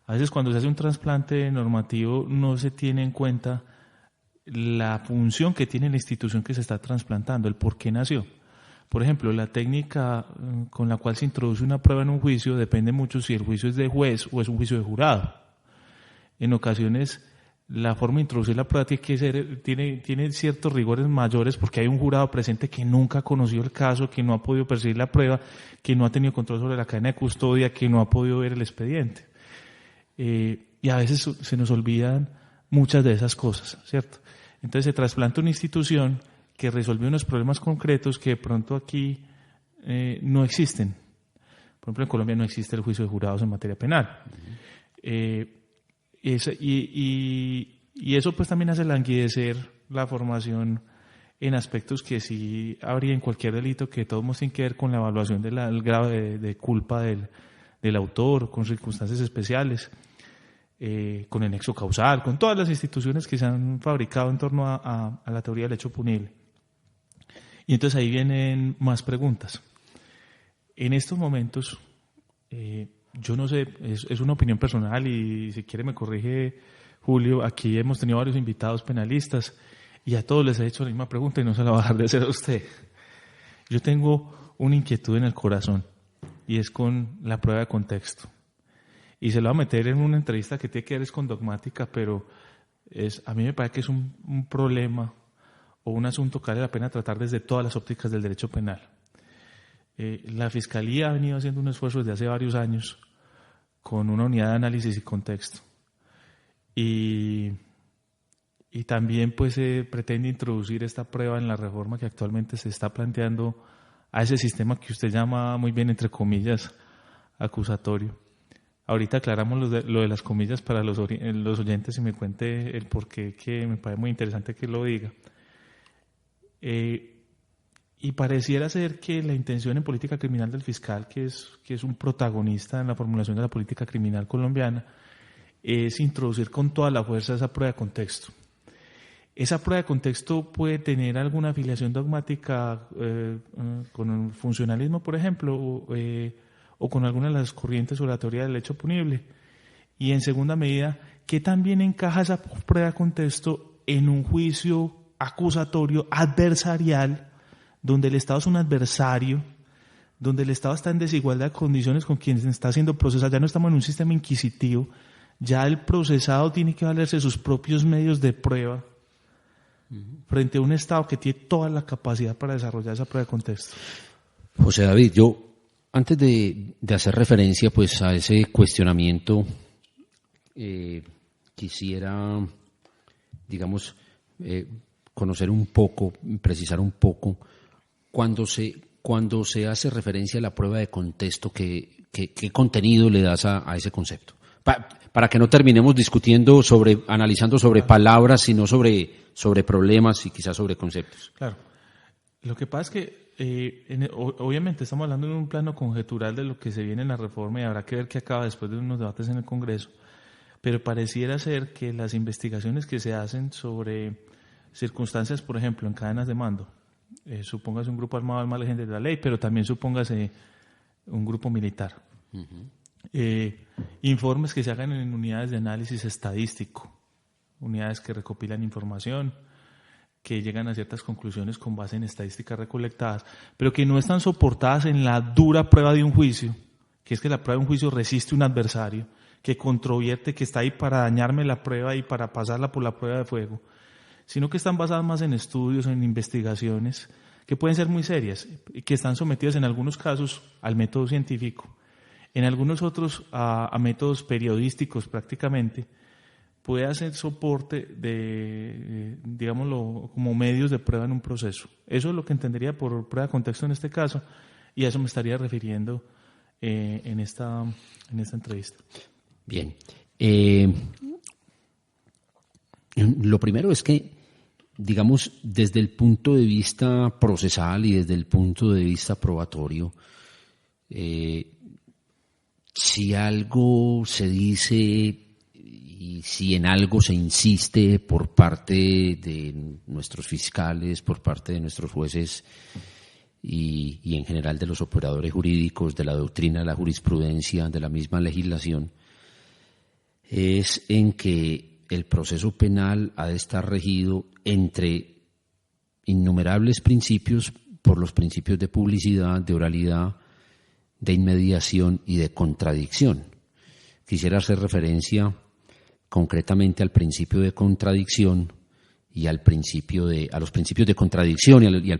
B: A veces cuando se hace un trasplante normativo no se tiene en cuenta la función que tiene la institución que se está trasplantando, el por qué nació. Por ejemplo, la técnica con la cual se introduce una prueba en un juicio depende mucho si el juicio es de juez o es un juicio de jurado. En ocasiones la forma de introducir la prueba tiene ciertos rigores mayores porque hay un jurado presente que nunca ha conocido el caso, que no ha podido percibir la prueba, que no ha tenido control sobre la cadena de custodia, que no ha podido ver el expediente. Y a veces se nos olvidan muchas de esas cosas, ¿cierto? Entonces se trasplanta una institución que resolvió unos problemas concretos que de pronto aquí no existen. Por ejemplo, en Colombia no existe el juicio de jurados en materia penal. Y eso pues también hace languidecer la formación en aspectos que sí habría en cualquier delito que todos tienen que ver con la evaluación del grado de culpa del autor, con circunstancias especiales, con el nexo causal, con todas las instituciones que se han fabricado en torno a la teoría del hecho punible. Y entonces ahí vienen más preguntas. En estos momentos, yo no sé, es una opinión personal y si quiere me corrige Julio, aquí hemos tenido varios invitados penalistas y a todos les he hecho la misma pregunta y no se la va a dejar de hacer a usted. Yo tengo una inquietud en el corazón y es con la prueba de contexto. Y se lo voy a meter en una entrevista que tiene que ver con dogmática, pero a mí me parece que es un problema o un asunto que vale la pena tratar desde todas las ópticas del derecho penal. La Fiscalía ha venido haciendo un esfuerzo desde hace varios años con una unidad de análisis y contexto. Y también pues se pretende introducir esta prueba en la reforma que actualmente se está planteando a ese sistema que usted llama muy bien, entre comillas, acusatorio. Ahorita aclaramos lo de las comillas para los oyentes y me cuente el porqué, que me parece muy interesante que lo diga. Y pareciera ser que la intención en política criminal del fiscal, que es un protagonista en la formulación de la política criminal colombiana, es introducir con toda la fuerza esa prueba de contexto. Esa prueba de contexto puede tener alguna afiliación dogmática con el funcionalismo, por ejemplo, o con alguna de las corrientes sobre la teoría del hecho punible. Y en segunda medida, ¿qué también encaja esa prueba de contexto en un juicio acusatorio adversarial, donde el Estado es un adversario, donde el Estado está en desigualdad de condiciones con quien está siendo procesado? Ya no estamos en un sistema inquisitivo, ya el procesado tiene que valerse de sus propios medios de prueba frente a un Estado que tiene toda la capacidad para desarrollar esa prueba de contexto.
C: José David, yo antes de hacer referencia pues a ese cuestionamiento, quisiera, digamos, conocer un poco, precisar un poco, cuando se cuando se hace referencia a la prueba de contexto, ¿qué contenido le das a ese concepto? Para que no terminemos discutiendo analizando sobre palabras, sino sobre problemas y quizás sobre conceptos.
B: Claro. Lo que pasa es que obviamente estamos hablando en un plano conjetural de lo que se viene en la reforma y habrá que ver qué acaba después de unos debates en el Congreso, pero pareciera ser que las investigaciones que se hacen sobre circunstancias, por ejemplo, en cadenas de mando, supóngase un grupo armado al margen de la ley, pero también supóngase un grupo militar. Uh-huh. Informes que se hagan en unidades de análisis estadístico, unidades que recopilan información, que llegan a ciertas conclusiones con base en estadísticas recolectadas, pero que no están soportadas en la dura prueba de un juicio, que es que la prueba de un juicio resiste un adversario, que controvierte, que está ahí para dañarme la prueba y para pasarla por la prueba de fuego, sino que están basadas más en estudios, en investigaciones, que pueden ser muy serias, y que están sometidas en algunos casos al método científico, en algunos otros a métodos periodísticos prácticamente, puede hacer soporte de, digámoslo, como medios de prueba en un proceso. Eso es lo que entendería por prueba de contexto en este caso, y a eso me estaría refiriendo en esta entrevista.
C: Bien. Lo primero es que, digamos, desde el punto de vista procesal y desde el punto de vista probatorio, si algo se dice y si en algo se insiste por parte de nuestros fiscales, por parte de nuestros jueces y en general de los operadores jurídicos, de la doctrina, de la jurisprudencia, de la misma legislación, es en que el proceso penal ha de estar regido entre innumerables principios por los principios de publicidad, de oralidad, de inmediación y de contradicción. Quisiera hacer referencia concretamente al principio de contradicción y a los principios de contradicción y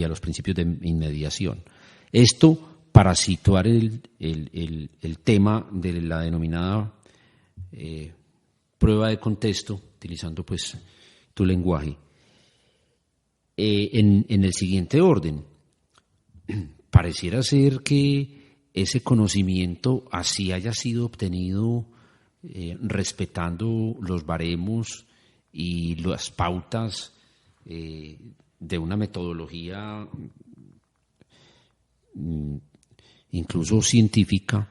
C: a los principios de inmediación. Esto para situar el tema de la denominada prueba de contexto, utilizando pues tu lenguaje, en el siguiente orden. Pareciera ser que ese conocimiento así haya sido obtenido respetando los baremos y las pautas de una metodología incluso científica.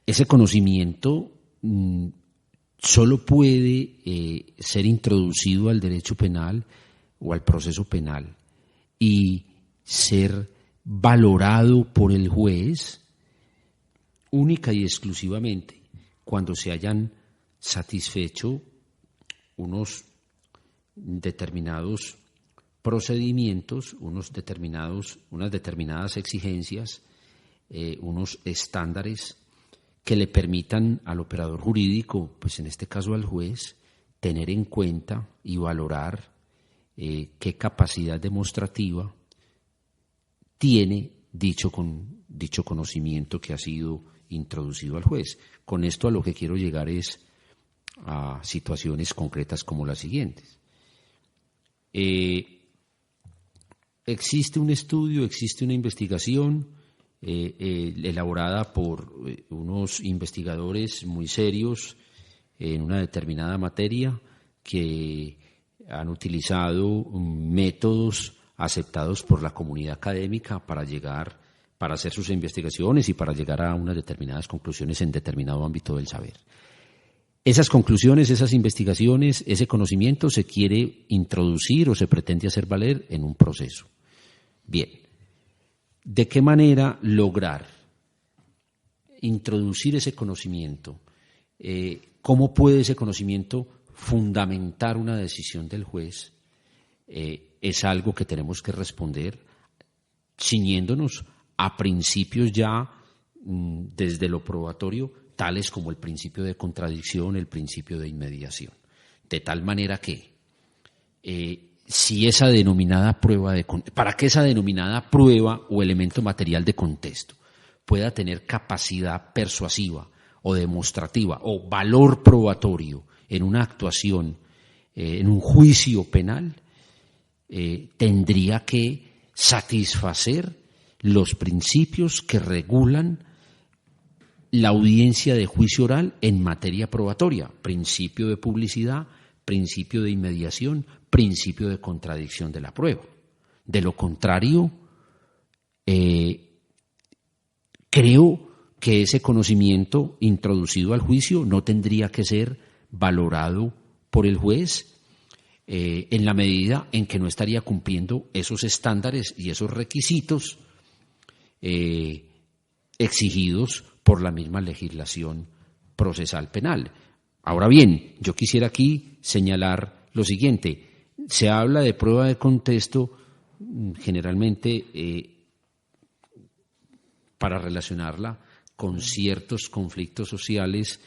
C: Ese conocimiento solo puede ser introducido al derecho penal o al proceso penal y ser valorado por el juez única y exclusivamente cuando se hayan satisfecho unos determinados procedimientos, unas determinadas exigencias, unos estándares que le permitan al operador jurídico, pues en este caso al juez, tener en cuenta y valorar qué capacidad demostrativa tiene dicho conocimiento que ha sido introducido al juez. Con esto a lo que quiero llegar es a situaciones concretas como las siguientes. Existe un estudio, existe una investigación elaborada por unos investigadores muy serios en una determinada materia que han utilizado métodos aceptados por la comunidad académica para hacer sus investigaciones y para llegar a unas determinadas conclusiones en determinado ámbito del saber. Esas conclusiones, esas investigaciones, ese conocimiento se quiere introducir o se pretende hacer valer en un proceso. Bien, ¿de qué manera lograr introducir ese conocimiento? ¿Cómo puede ese conocimiento fundamentar una decisión del juez? Es algo que tenemos que responder ciñéndonos a principios ya desde lo probatorio, tales como el principio de contradicción, el principio de inmediación. De tal manera que si esa denominada para que esa denominada prueba o elemento material de contexto pueda tener capacidad persuasiva o demostrativa o valor probatorio en una actuación, en un juicio penal, tendría que satisfacer los principios que regulan la audiencia de juicio oral en materia probatoria: principio de publicidad, principio de inmediación, principio de contradicción de la prueba. De lo contrario, creo que ese conocimiento introducido al juicio no tendría que ser valorado por el juez en la medida en que no estaría cumpliendo esos estándares y esos requisitos exigidos por la misma legislación procesal penal. Ahora bien, yo quisiera aquí señalar lo siguiente: se habla de prueba de contexto generalmente para relacionarla con ciertos conflictos sociales,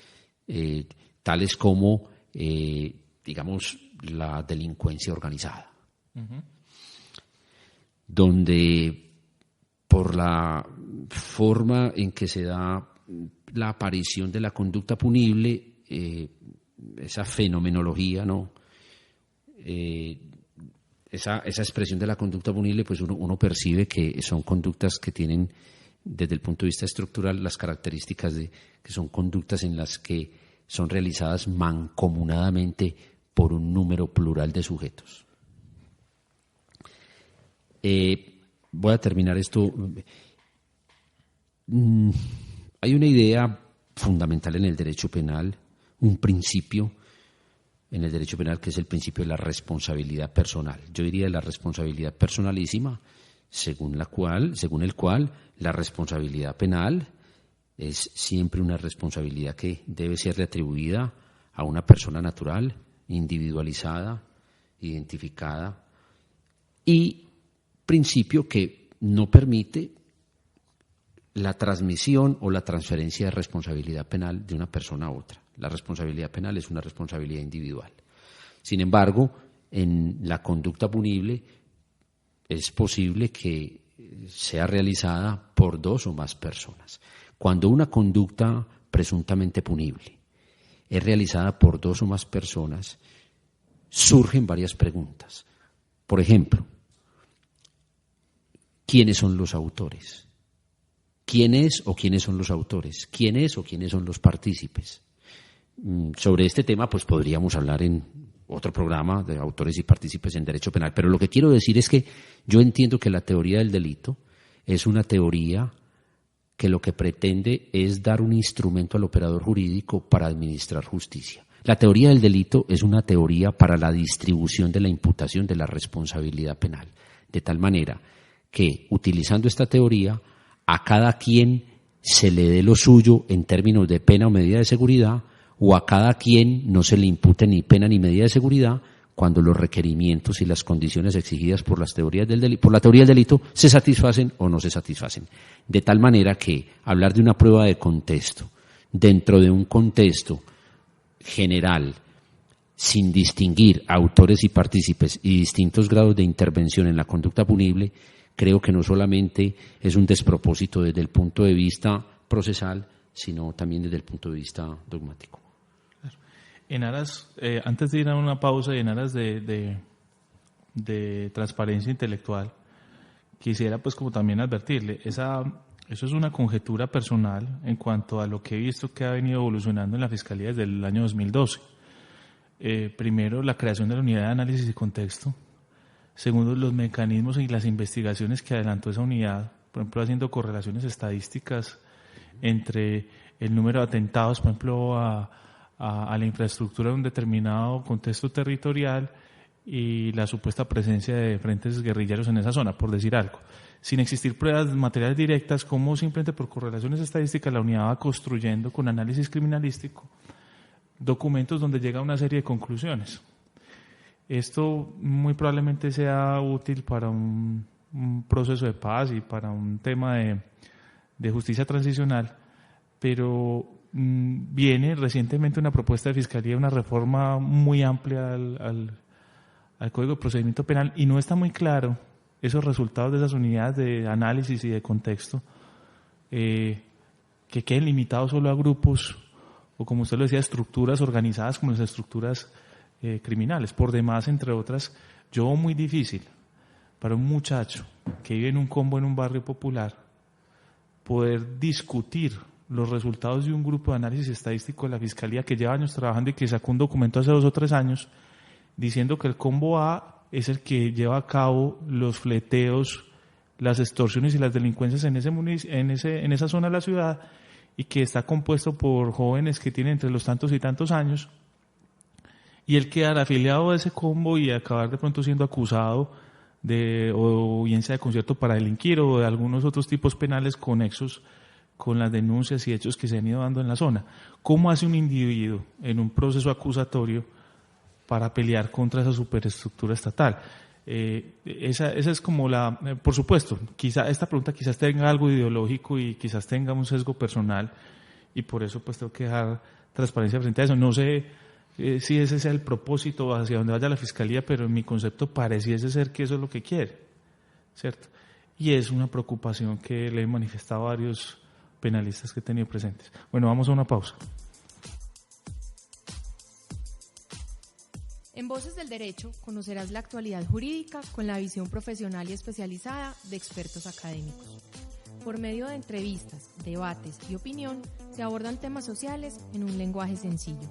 C: tales como, digamos, la delincuencia organizada, donde por la forma en que se da la aparición de la conducta punible, esa fenomenología, ¿no? Esa expresión de la conducta punible, pues uno percibe que son conductas que tienen, desde el punto de vista estructural, las características de que son conductas en las que son realizadas mancomunadamente por un número plural de sujetos. Voy a terminar esto. Hay una idea fundamental en el derecho penal, un principio en el derecho penal, que es el principio de la responsabilidad personal. Yo diría de la responsabilidad personalísima, según el cual la responsabilidad penal es siempre una responsabilidad que debe ser atribuida a una persona natural, individualizada, identificada, y principio que no permite la transmisión o la transferencia de responsabilidad penal de una persona a otra. La responsabilidad penal es una responsabilidad individual. Sin embargo, en la conducta punible es posible que sea realizada por dos o más personas. Cuando una conducta presuntamente punible es realizada por dos o más personas, surgen varias preguntas. Por ejemplo, ¿quiénes son los autores? ¿Quién es o quiénes son los autores? ¿Quién es o quiénes son los partícipes? Sobre este tema pues podríamos hablar en otro programa de autores y partícipes en derecho penal, pero lo que quiero decir es que yo entiendo que la teoría del delito es una teoría que lo que pretende es dar un instrumento al operador jurídico para administrar justicia. La teoría del delito es una teoría para la distribución de la imputación de la responsabilidad penal, de tal manera que, utilizando esta teoría, a cada quien se le dé lo suyo en términos de pena o medida de seguridad, o a cada quien no se le impute ni pena ni medida de seguridad cuando los requerimientos y las condiciones exigidas por la teoría del delito se satisfacen o no se satisfacen. De tal manera que hablar de una prueba de contexto dentro de un contexto general, sin distinguir autores y partícipes y distintos grados de intervención en la conducta punible, creo que no solamente es un despropósito desde el punto de vista procesal, sino también desde el punto de vista dogmático.
B: En aras, antes de ir a una pausa y en aras de transparencia intelectual, quisiera pues como también advertirle, eso es una conjetura personal en cuanto a lo que he visto que ha venido evolucionando en la Fiscalía desde el año 2012. Primero, la creación de la unidad de análisis y contexto. Segundo, los mecanismos y las investigaciones que adelantó esa unidad, por ejemplo, haciendo correlaciones estadísticas entre el número de atentados, por ejemplo, a la infraestructura de un determinado contexto territorial y la supuesta presencia de frentes guerrilleros en esa zona, por decir algo. Sin existir pruebas materiales directas, como simplemente por correlaciones estadísticas la unidad va construyendo con análisis criminalístico documentos donde llega a una serie de conclusiones. Esto muy probablemente sea útil para un proceso de paz y para un tema de justicia transicional, pero viene recientemente una propuesta de Fiscalía, una reforma muy amplia al Código de Procedimiento Penal, y no está muy claro esos resultados de esas unidades de análisis y de contexto que queden limitados solo a grupos o, como usted lo decía, estructuras organizadas como las estructuras criminales. Por demás, entre otras, yo veo muy difícil para un muchacho que vive en un combo en un barrio popular poder discutir los resultados de un grupo de análisis estadístico de la Fiscalía que lleva años trabajando y que sacó un documento hace 2 o 3 años diciendo que el combo A es el que lleva a cabo los fleteos, las extorsiones y las delincuencias en esa zona de la ciudad, y que está compuesto por jóvenes que tienen entre los tantos y tantos años, y él quedar afiliado a ese combo y acabar de pronto siendo acusado o bien sea de concierto para delinquir o de algunos otros tipos penales conexos con las denuncias y hechos que se han ido dando en la zona. ¿Cómo hace un individuo en un proceso acusatorio para pelear contra esa superestructura estatal? Esa es como por supuesto, quizá esta pregunta quizás tenga algo ideológico y quizás tenga un sesgo personal, y por eso pues tengo que dejar transparencia frente a eso. No sé si ese sea el propósito hacia donde vaya la Fiscalía, pero en mi concepto pareciese ser que eso es lo que quiere, ¿cierto? Y es una preocupación que le he manifestado a varios penalistas que he tenido presentes. Bueno, vamos a una pausa.
A: En Voces del Derecho conocerás la actualidad jurídica con la visión profesional y especializada de expertos académicos. Por medio de entrevistas, debates y opinión, se abordan temas sociales en un lenguaje sencillo.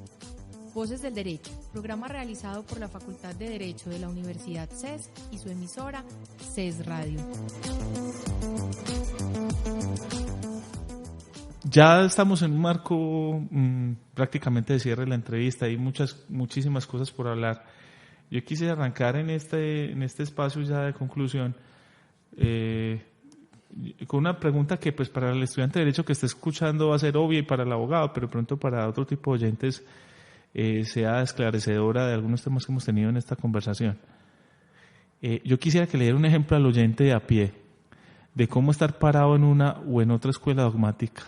A: Voces del Derecho, programa realizado por la Facultad de Derecho de la Universidad CES y su emisora CES Radio.
B: Ya estamos en un marco prácticamente de cierre de la entrevista. Hay muchísimas cosas por hablar. Yo quise arrancar en este espacio ya de conclusión con una pregunta que pues para el estudiante de Derecho que está escuchando va a ser obvia y para el abogado, pero pronto para otro tipo de oyentes sea esclarecedora de algunos temas que hemos tenido en esta conversación. Yo quisiera que le diera un ejemplo al oyente de a pie de cómo estar parado en una o en otra escuela dogmática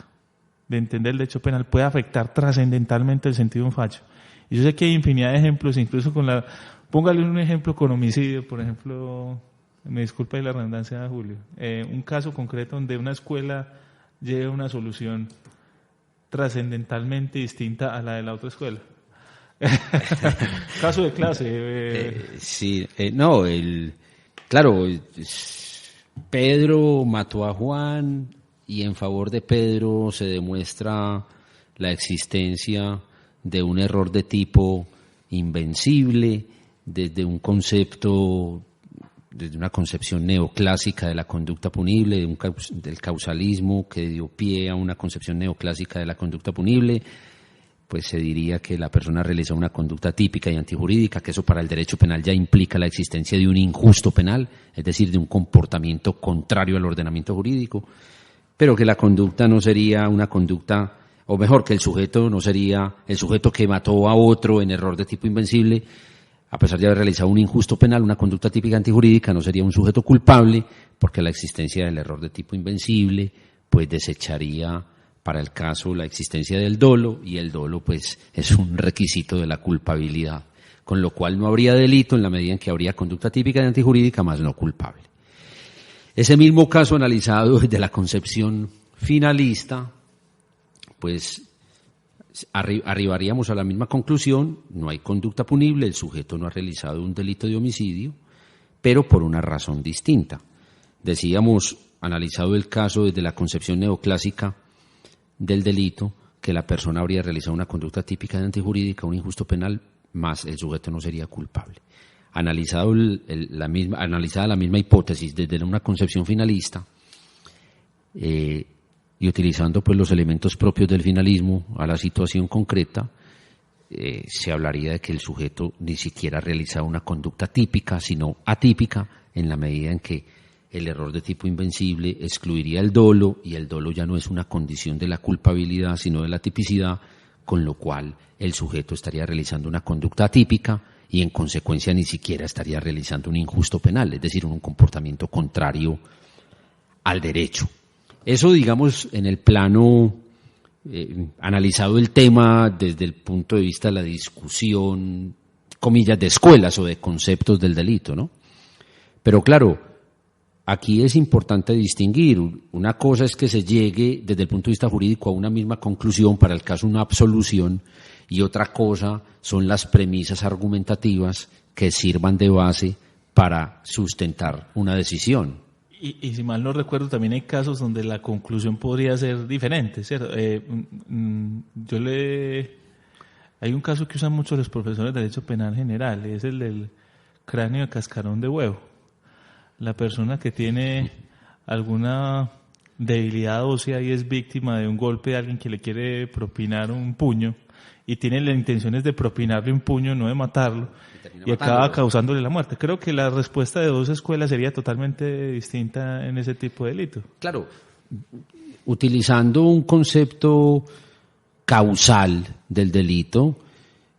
B: de entender el derecho penal puede afectar trascendentalmente el sentido de un fallo. Y yo sé que hay infinidad de ejemplos, incluso póngale un ejemplo con homicidio, por ejemplo, me disculpa la redundancia, Julio, un caso concreto donde una escuela lleve una solución trascendentalmente distinta a la de la otra escuela. Caso de clase.
C: Sí, no, claro, Pedro mató a Juan y en favor de Pedro se demuestra la existencia de un error de tipo invencible desde un concepto, desde una concepción neoclásica de la conducta punible, del causalismo que dio pie a una concepción neoclásica de la conducta punible. Pues se diría que la persona realizó una conducta típica y antijurídica, que eso para el derecho penal ya implica la existencia de un injusto penal, es decir, de un comportamiento contrario al ordenamiento jurídico, pero que la conducta no sería una conducta, o mejor, que el sujeto no sería el sujeto que mató a otro en error de tipo invencible, a pesar de haber realizado un injusto penal, una conducta típica antijurídica, no sería un sujeto culpable, porque la existencia del error de tipo invencible pues desecharía para el caso la existencia del dolo, y el dolo pues es un requisito de la culpabilidad, con lo cual no habría delito en la medida en que habría conducta típica y antijurídica más no culpable. Ese mismo caso analizado desde la concepción finalista, pues arribaríamos a la misma conclusión: no hay conducta punible, el sujeto no ha realizado un delito de homicidio, pero por una razón distinta. Decíamos, analizado el caso desde la concepción neoclásica del delito, que la persona habría realizado una conducta típica de antijurídica, un injusto penal, más el sujeto no sería culpable. Analizada la misma hipótesis desde una concepción finalista y utilizando pues los elementos propios del finalismo a la situación concreta, se hablaría de que el sujeto ni siquiera ha realizado una conducta típica, sino atípica, en la medida en que el error de tipo invencible excluiría el dolo, y el dolo ya no es una condición de la culpabilidad, sino de la tipicidad, con lo cual el sujeto estaría realizando una conducta atípica y en consecuencia ni siquiera estaría realizando un injusto penal, es decir, un comportamiento contrario al derecho. Eso, digamos, en el plano analizado el tema desde el punto de vista de la discusión, comillas, de escuelas o de conceptos del delito, ¿no? Pero claro, aquí es importante distinguir. Una cosa es que se llegue desde el punto de vista jurídico a una misma conclusión, para el caso una absolución, y otra cosa son las premisas argumentativas que sirvan de base para sustentar una decisión.
B: Y si mal no recuerdo, también hay casos donde la conclusión podría ser diferente, ¿cierto? Hay un caso que usan mucho los profesores de Derecho Penal General, es el del cráneo de cascarón de huevo. La persona que tiene alguna debilidad ósea y es víctima de un golpe de alguien que le quiere propinar un puño y tiene las intenciones de propinarle un puño, no de matarlo, y acaba causándole la muerte. Creo que la respuesta de dos escuelas sería totalmente distinta en ese tipo de delito.
C: Claro, utilizando un concepto causal del delito,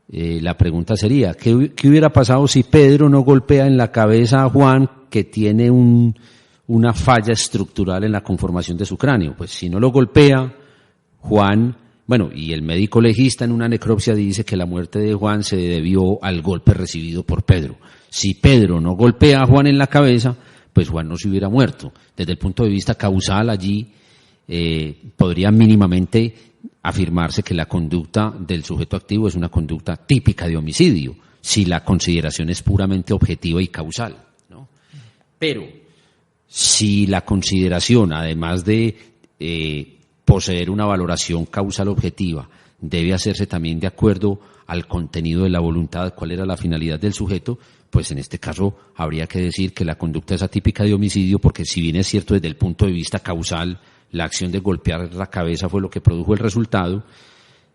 C: la pregunta sería, ¿qué hubiera pasado si Pedro no golpea en la cabeza a Juan, que tiene una falla estructural en la conformación de su cráneo? Pues si no lo golpea, Juan, bueno, y el médico legista en una necropsia dice que la muerte de Juan se debió al golpe recibido por Pedro. Si Pedro no golpea a Juan en la cabeza, pues Juan no se hubiera muerto. Desde el punto de vista causal, allí podría mínimamente afirmarse que la conducta del sujeto activo es una conducta típica de homicidio, si la consideración es puramente objetiva y causal, ¿no? Pero si la consideración, además de poseer una valoración causal objetiva, debe hacerse también de acuerdo al contenido de la voluntad, cuál era la finalidad del sujeto, pues en este caso habría que decir que la conducta es atípica de homicidio, porque si bien es cierto desde el punto de vista causal, la acción de golpear la cabeza fue lo que produjo el resultado,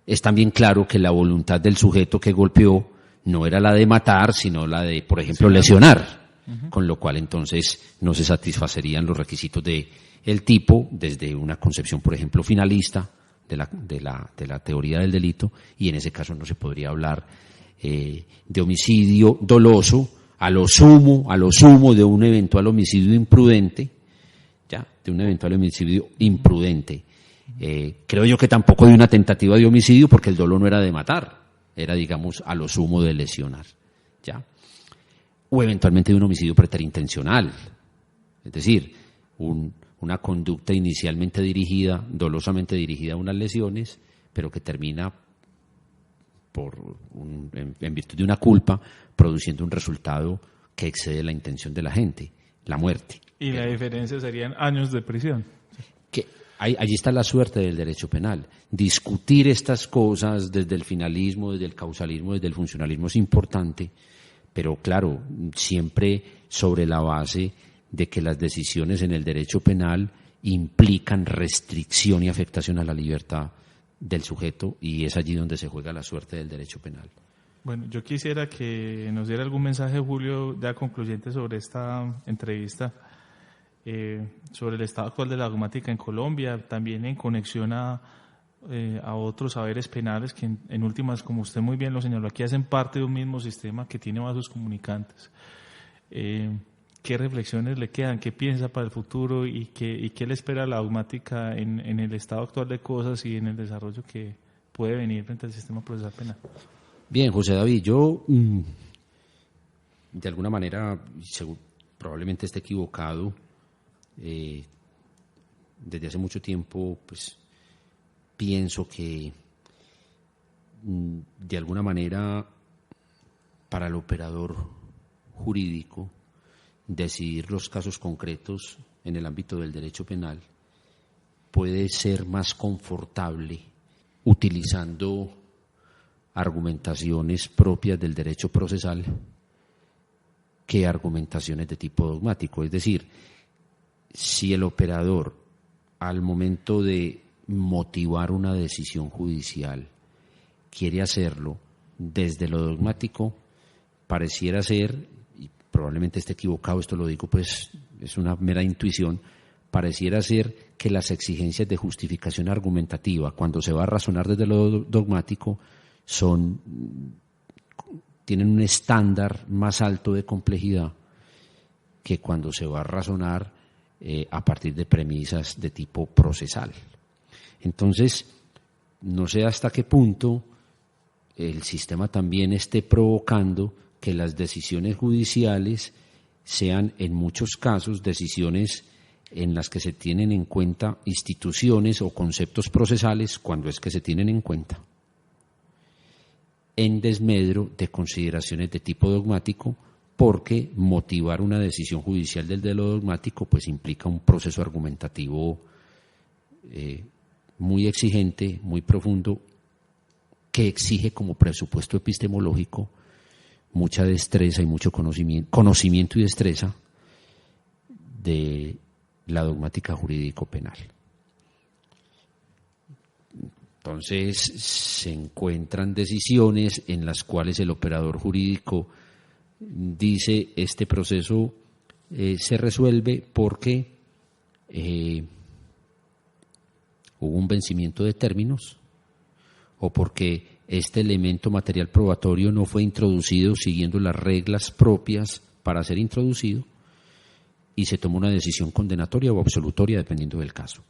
C: es también claro que la voluntad del sujeto que golpeó no era la de matar, sino la de, por ejemplo, lesionar, con lo cual entonces no se satisfacerían los requisitos de el tipo desde una concepción, por ejemplo, finalista de la teoría del delito, y en ese caso no se podría hablar de homicidio doloso, a lo sumo de un eventual homicidio imprudente, creo yo que tampoco de una tentativa de homicidio, porque el dolo no era de matar, era, digamos, a lo sumo de lesionar, ¿ya? O eventualmente de un homicidio preterintencional, es decir, una conducta inicialmente dirigida, dolosamente dirigida a unas lesiones, pero que termina en virtud de una culpa, produciendo un resultado que excede la intención de la gente, la muerte.
B: Y la diferencia serían años de prisión.
C: Allí está la suerte del derecho penal. Discutir estas cosas desde el finalismo, desde el causalismo, desde el funcionalismo es importante, pero claro, siempre sobre la base de que las decisiones en el derecho penal implican restricción y afectación a la libertad del sujeto, y es allí donde se juega la suerte del derecho penal.
B: Bueno, yo quisiera que nos diera algún mensaje, Julio, ya concluyente sobre esta entrevista, sobre el estado actual de la dogmática en Colombia, también en conexión a otros saberes penales que en últimas, como usted muy bien lo señaló aquí, hacen parte de un mismo sistema que tiene vasos comunicantes. ¿Qué reflexiones le quedan? ¿Qué piensa para el futuro? ¿Y qué le espera a la dogmática en el estado actual de cosas y en el desarrollo que puede venir frente al sistema procesal penal?
C: Bien, José David, yo de alguna manera, probablemente esté equivocado, desde hace mucho tiempo pues pienso que de alguna manera para el operador jurídico decidir los casos concretos en el ámbito del derecho penal puede ser más confortable utilizando argumentaciones propias del derecho procesal que argumentaciones de tipo dogmático. Es decir, si el operador al momento de motivar una decisión judicial quiere hacerlo desde lo dogmático, pareciera ser, y probablemente esté equivocado, esto lo digo pues es una mera intuición, pareciera ser que las exigencias de justificación argumentativa, cuando se va a razonar desde lo dogmático, tienen un estándar más alto de complejidad que cuando se va a razonar a partir de premisas de tipo procesal. Entonces, no sé hasta qué punto el sistema también esté provocando que las decisiones judiciales sean en muchos casos decisiones en las que se tienen en cuenta instituciones o conceptos procesales, cuando es que se tienen en cuenta, en desmedro de consideraciones de tipo dogmático, porque motivar una decisión judicial de lo dogmático pues implica un proceso argumentativo muy exigente, muy profundo, que exige como presupuesto epistemológico mucha destreza y mucho conocimiento y destreza de la dogmática jurídico-penal. Entonces se encuentran decisiones en las cuales el operador jurídico dice este proceso se resuelve porque hubo un vencimiento de términos o porque este elemento material probatorio no fue introducido siguiendo las reglas propias para ser introducido y se tomó una decisión condenatoria o absolutoria dependiendo del caso.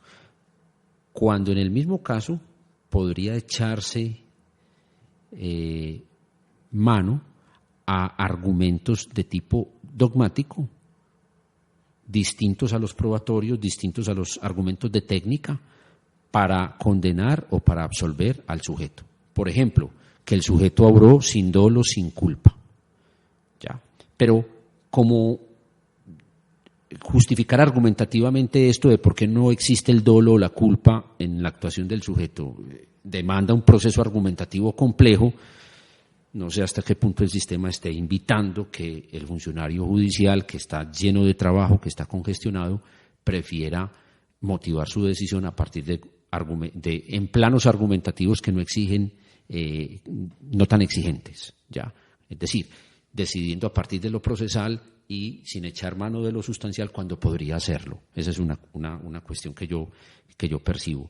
C: Cuando en el mismo caso podría echarse mano a argumentos de tipo dogmático, distintos a los probatorios, distintos a los argumentos de técnica, para condenar o para absolver al sujeto. Por ejemplo, que el sujeto obró sin dolo, sin culpa. ¿Ya? Pero como justificar argumentativamente esto de por qué no existe el dolo o la culpa en la actuación del sujeto demanda un proceso argumentativo complejo. No sé hasta qué punto el sistema esté invitando que el funcionario judicial, que está lleno de trabajo, que está congestionado, prefiera motivar su decisión a partir de en planos argumentativos que no exigen, no tan exigentes, ¿ya? Es decir, decidiendo a partir de lo procesal y sin echar mano de lo sustancial cuando podría hacerlo. Esa es una cuestión que yo percibo.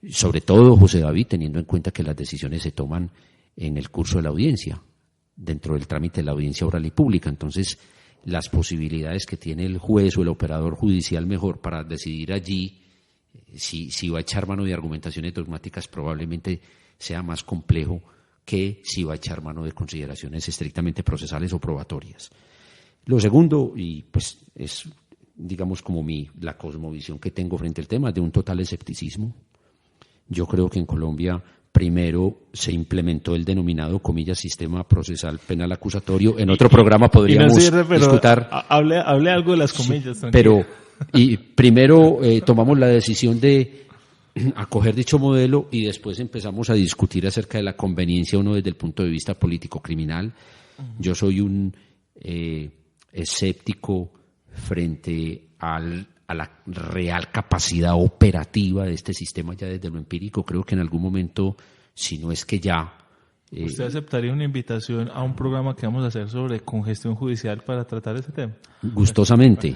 C: Sobre todo, José David, teniendo en cuenta que las decisiones se toman en el curso de la audiencia, dentro del trámite de la audiencia oral y pública. Entonces, las posibilidades que tiene el juez o el operador judicial mejor para decidir allí si va a echar mano de argumentaciones dogmáticas probablemente sea más complejo que si va a echar mano de consideraciones estrictamente procesales o probatorias. Lo segundo, y pues es digamos como la cosmovisión que tengo frente al tema, de un total escepticismo. Yo creo que en Colombia primero se implementó el denominado, comillas, sistema procesal penal acusatorio. En otro programa podríamos discutir.
B: Hable algo de las comillas.
C: Y primero tomamos la decisión de acoger dicho modelo y después empezamos a discutir acerca de la conveniencia o no desde el punto de vista político-criminal. Yo soy un escéptico frente a la real capacidad operativa de este sistema ya desde lo empírico. Creo que en algún momento, si no es que ya...
B: ¿Usted aceptaría una invitación a un programa que vamos a hacer sobre congestión judicial para tratar ese tema?
C: Gustosamente.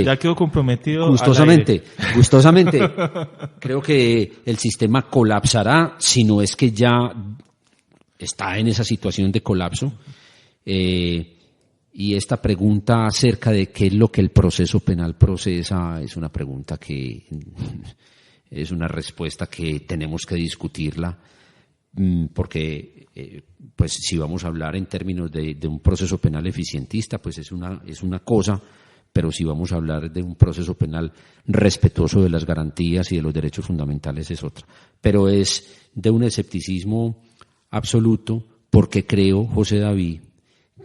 B: Ya quedó comprometido.
C: Gustosamente. Creo que el sistema colapsará, si no es que ya está en esa situación de colapso. Y esta pregunta acerca de qué es lo que el proceso penal procesa es una pregunta que es una respuesta que tenemos que discutirla, porque pues si vamos a hablar en términos de un proceso penal eficientista, pues es una cosa, pero si vamos a hablar de un proceso penal respetuoso de las garantías y de los derechos fundamentales es otra. Pero es de un escepticismo absoluto, porque creo, José David,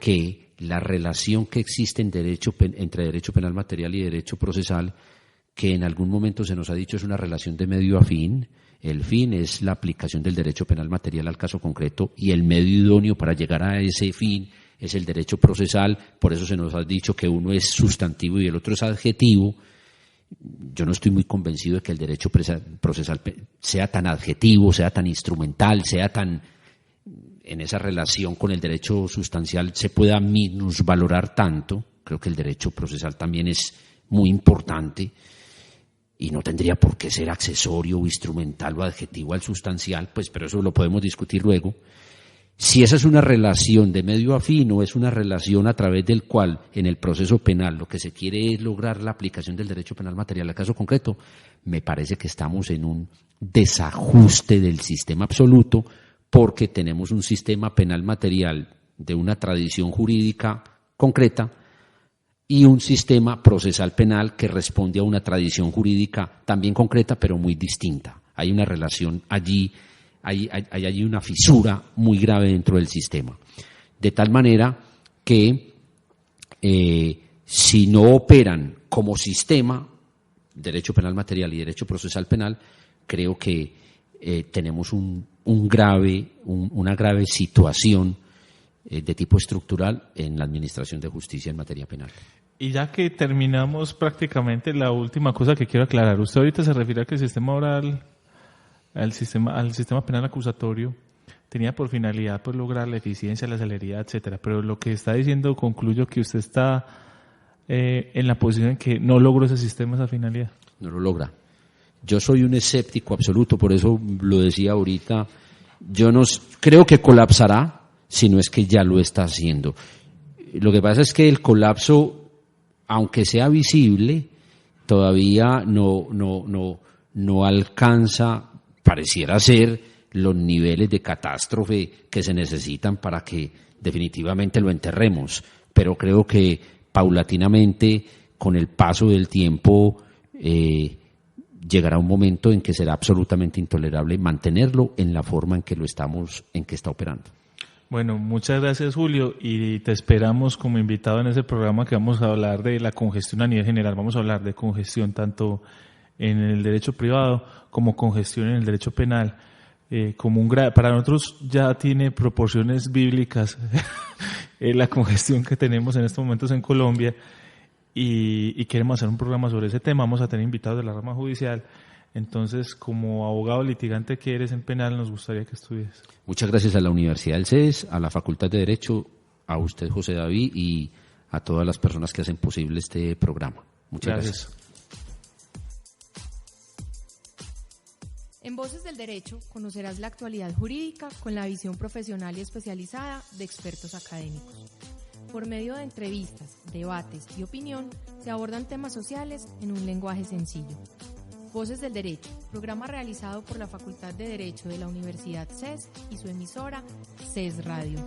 C: que la relación que existe entre derecho penal material y derecho procesal, que en algún momento se nos ha dicho es una relación de medio a fin. El fin es la aplicación del derecho penal material al caso concreto y el medio idóneo para llegar a ese fin es el derecho procesal. Por eso se nos ha dicho que uno es sustantivo y el otro es adjetivo. Yo no estoy muy convencido de que el derecho procesal sea tan adjetivo, sea tan instrumental, sea tan... en esa relación con el derecho sustancial se pueda minusvalorar tanto. Creo que el derecho procesal también es muy importante y no tendría por qué ser accesorio o instrumental o adjetivo al sustancial, pues, pero eso lo podemos discutir luego. Si esa es una relación de medio a fin o es una relación a través del cual en el proceso penal lo que se quiere es lograr la aplicación del derecho penal material al caso concreto, me parece que estamos en un desajuste del sistema absoluto, porque tenemos un sistema penal material de una tradición jurídica concreta y un sistema procesal penal que responde a una tradición jurídica también concreta, pero muy distinta. Hay una relación allí, hay allí una fisura muy grave dentro del sistema. De tal manera que si no operan como sistema, derecho penal material y derecho procesal penal, creo que tenemos una grave situación de tipo estructural en la administración de justicia en materia penal.
B: Y ya que terminamos prácticamente, la última cosa que quiero aclarar. Usted ahorita se refiere a que el sistema oral, al sistema penal acusatorio, tenía por finalidad pues lograr la eficiencia, la celeridad, etcétera. Pero lo que está diciendo, concluyo que usted está en la posición en que no logró ese sistema, esa finalidad.
C: No lo logra. Yo soy un escéptico absoluto, por eso lo decía ahorita. Yo no creo que colapsará, si no es que ya lo está haciendo. Lo que pasa es que el colapso, aunque sea visible, todavía no alcanza, pareciera ser, los niveles de catástrofe que se necesitan para que definitivamente lo enterremos. Pero creo que paulatinamente, con el paso del tiempo, llegará un momento en que será absolutamente intolerable mantenerlo en la forma en que está operando.
B: Bueno, muchas gracias, Julio, y te esperamos como invitado en ese programa que vamos a hablar de la congestión a nivel general. Vamos a hablar de congestión tanto en el derecho privado como congestión en el derecho penal. Para nosotros ya tiene proporciones bíblicas la congestión que tenemos en estos momentos en Colombia, y queremos hacer un programa sobre ese tema. Vamos a tener invitados de la rama judicial. Entonces, como abogado litigante que eres en penal, nos gustaría que estudies.
C: Muchas gracias a la Universidad del CES, a la Facultad de Derecho, a usted, José David, y a todas las personas que hacen posible este programa. Muchas gracias.
A: En Voces del Derecho conocerás la actualidad jurídica con la visión profesional y especializada de expertos académicos. Por medio de entrevistas, debates y opinión, se abordan temas sociales en un lenguaje sencillo. Voces del Derecho, programa realizado por la Facultad de Derecho de la Universidad CES y su emisora CES Radio.